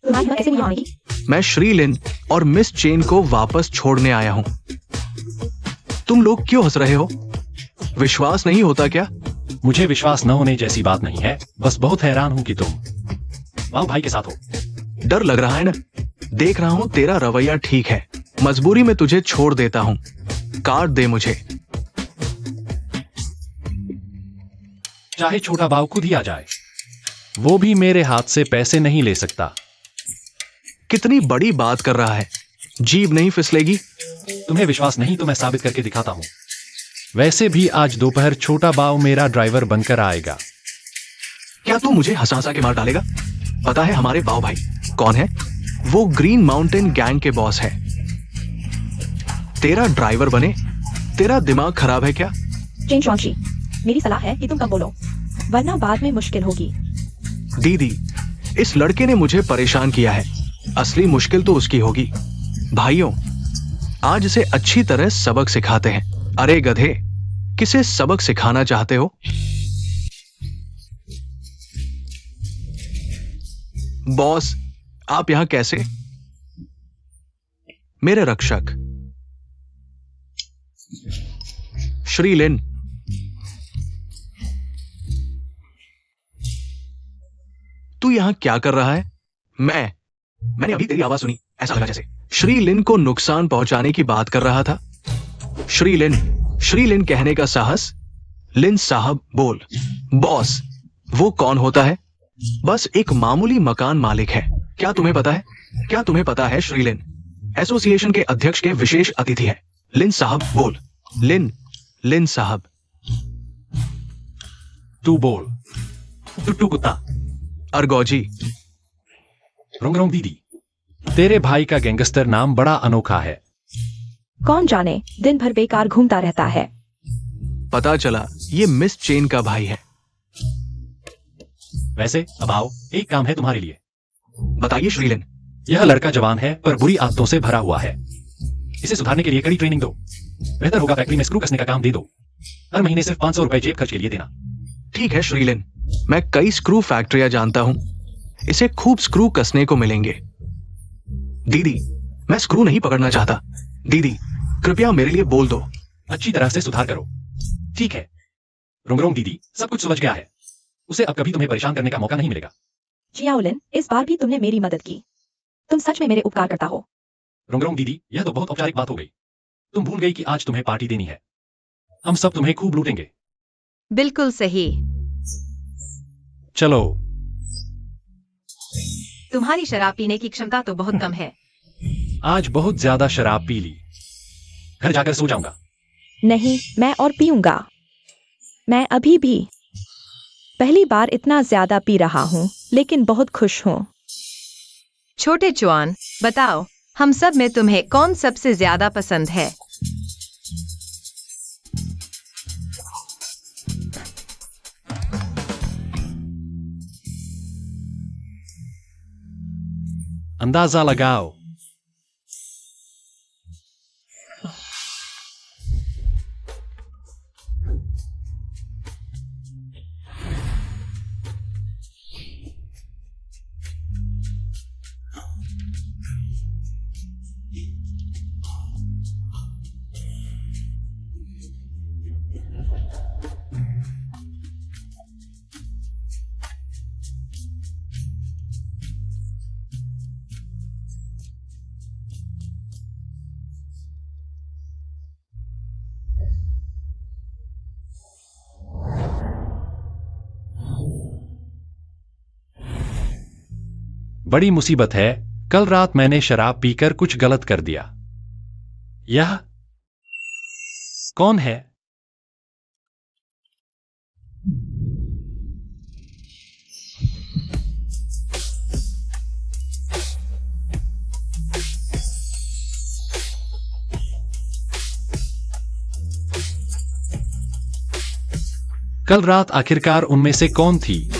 तुम्हारी हिम्मत कैसे हुई यहाँ आने की? मैं श्री लिन और मिस चेन को वापस छोड़ने आया हूं। तुम लोग क्यों हंस रहे हो? विश्वास नहीं होता क्या? मुझे विश्वास न होने जैसी बात नहीं है, बस बहुत हैरान हूं कि तुम बाओ भाई के साथ हो। डर लग रहा है ना? देख रहा हूं तेरा रवैया ठीक है। मजबूरी में तुझे छोड़ देता हूं। कार्ड दे मुझे। चाहे छोटा बाव खुद ही आ जाए, वो भी मेरे हाथ से पैसे नहीं ले सकता। कितनी बड़ी बात कर रहा है। जीभ नहीं फिसलेगी? तुम्हें विश्वास नहीं तो मैं साबित करके दिखाता हूं। वैसे भी आज दोपहर छोटा बाव मेरा ड्राइवर बनकर आएगा। क्या तू मुझे हंसा हंसा के मार डालेगा? पता है हमारे बाव भाई कौन है? वो ग्रीन माउंटेन गैंग के बॉस है। तेरा ड्राइवर बने तेरा दिमाग खराब है क्या? चेन शॉन्शी, मेरी सलाह है कि तुम कम बोलो, वरना बाद में मुश्किल होगी। दीदी, इस लड़के ने मुझे परेशान किया है। असली मुश्किल तो उसकी होगी। भाइयों, आज इसे अच्छी तरह सबक सिखाते हैं। अरे गधे, किसे सबक सिखाना चाहते हो? बॉस, आप यहां कैसे? मेरे रक्षक श्री लिन, तू यहां क्या कर रहा है? मैंने अभी तेरी आवाज सुनी, ऐसा लगा जैसे श्री लिन को नुकसान पहुंचाने की बात कर रहा था। श्री लिन कहने का साहस। लिन साहब बोल। बॉस, वो कौन होता है? बस एक मामूली मकान मालिक है। क्या तुम्हें पता है श्री लिन एसोसिएशन के अध्यक्ष के विशेष अतिथि है। लिन साहब बोल। लिन साहब। तू बोल। टुट्टू कुत्ता। अरगौजी। रोंगरोंग दीदी, तेरे भाई का गैंगस्टर नाम बड़ा अनोखा है। कौन जाने, दिन भर बेकार घूमता रहता है। पता चला ये मिस चेन का भाई है। वैसे अब आओ, एक काम है तुम्हारे लिए। बताइए श्री लिन। यह लड़का जवान है पर बुरी आदतों से भरा हुआ है। इसे सुधारने के लिए कड़ी ट्रेनिंग दो। बेहतर होगा फैक्ट्री में स्क्रू कसने का काम दे दो। हर महीने सिर्फ 500 रुपए जेब खर्च के लिए देना। ठीक है श्री लिन, मैं कई स्क्रू फैक्ट्रियां जानता हूं। इसे खूब स्क्रू कसने को मिलेंगे। दीदी, मैं स्क्रू नहीं पकड़ना चाहता। दीदी, कृपया मेरे लिए बोल दो। अच्छी तरह से सुधार करो। ठीक है रोंगरोंग दीदी, सब कुछ सुलझ गया है। उसे अब कभी तुम्हें परेशान करने का मौका नहीं मिलेगा। जियाओलिन, इस बार भी तुमने मेरी मदद की। तुम सच में मेरे उपकार करता हो। रोंगरोंग दीदी, यह तो बहुत औपचारिक बात हो गई। तुम भूल गई कि आज तुम्हें पार्टी देनी है। हम सब तुम्हें खूब लूटेंगे। बिल्कुल सही। चलो। तुम्हारी शराब पीने की क्षमता तो बहुत कम है। आज बहुत ज्यादा शराब पी ली। घर जाकर सो जाऊंगा। नहीं, मैं और पीऊंगा। मैं अभी भी पहली बार इतना ज्यादा पी रहा हूं, लेकिन बहुत खुश हूं। छोटे चुआन, बताओ, हम सब में तुम्हें कौन सबसे ज्यादा पसंद है? अंदाजा लगाओ। बड़ी मुसीबत है, कल रात मैंने शराब पीकर कुछ गलत कर दिया। यह कौन है? कल रात आखिरकार उनमें से कौन थी?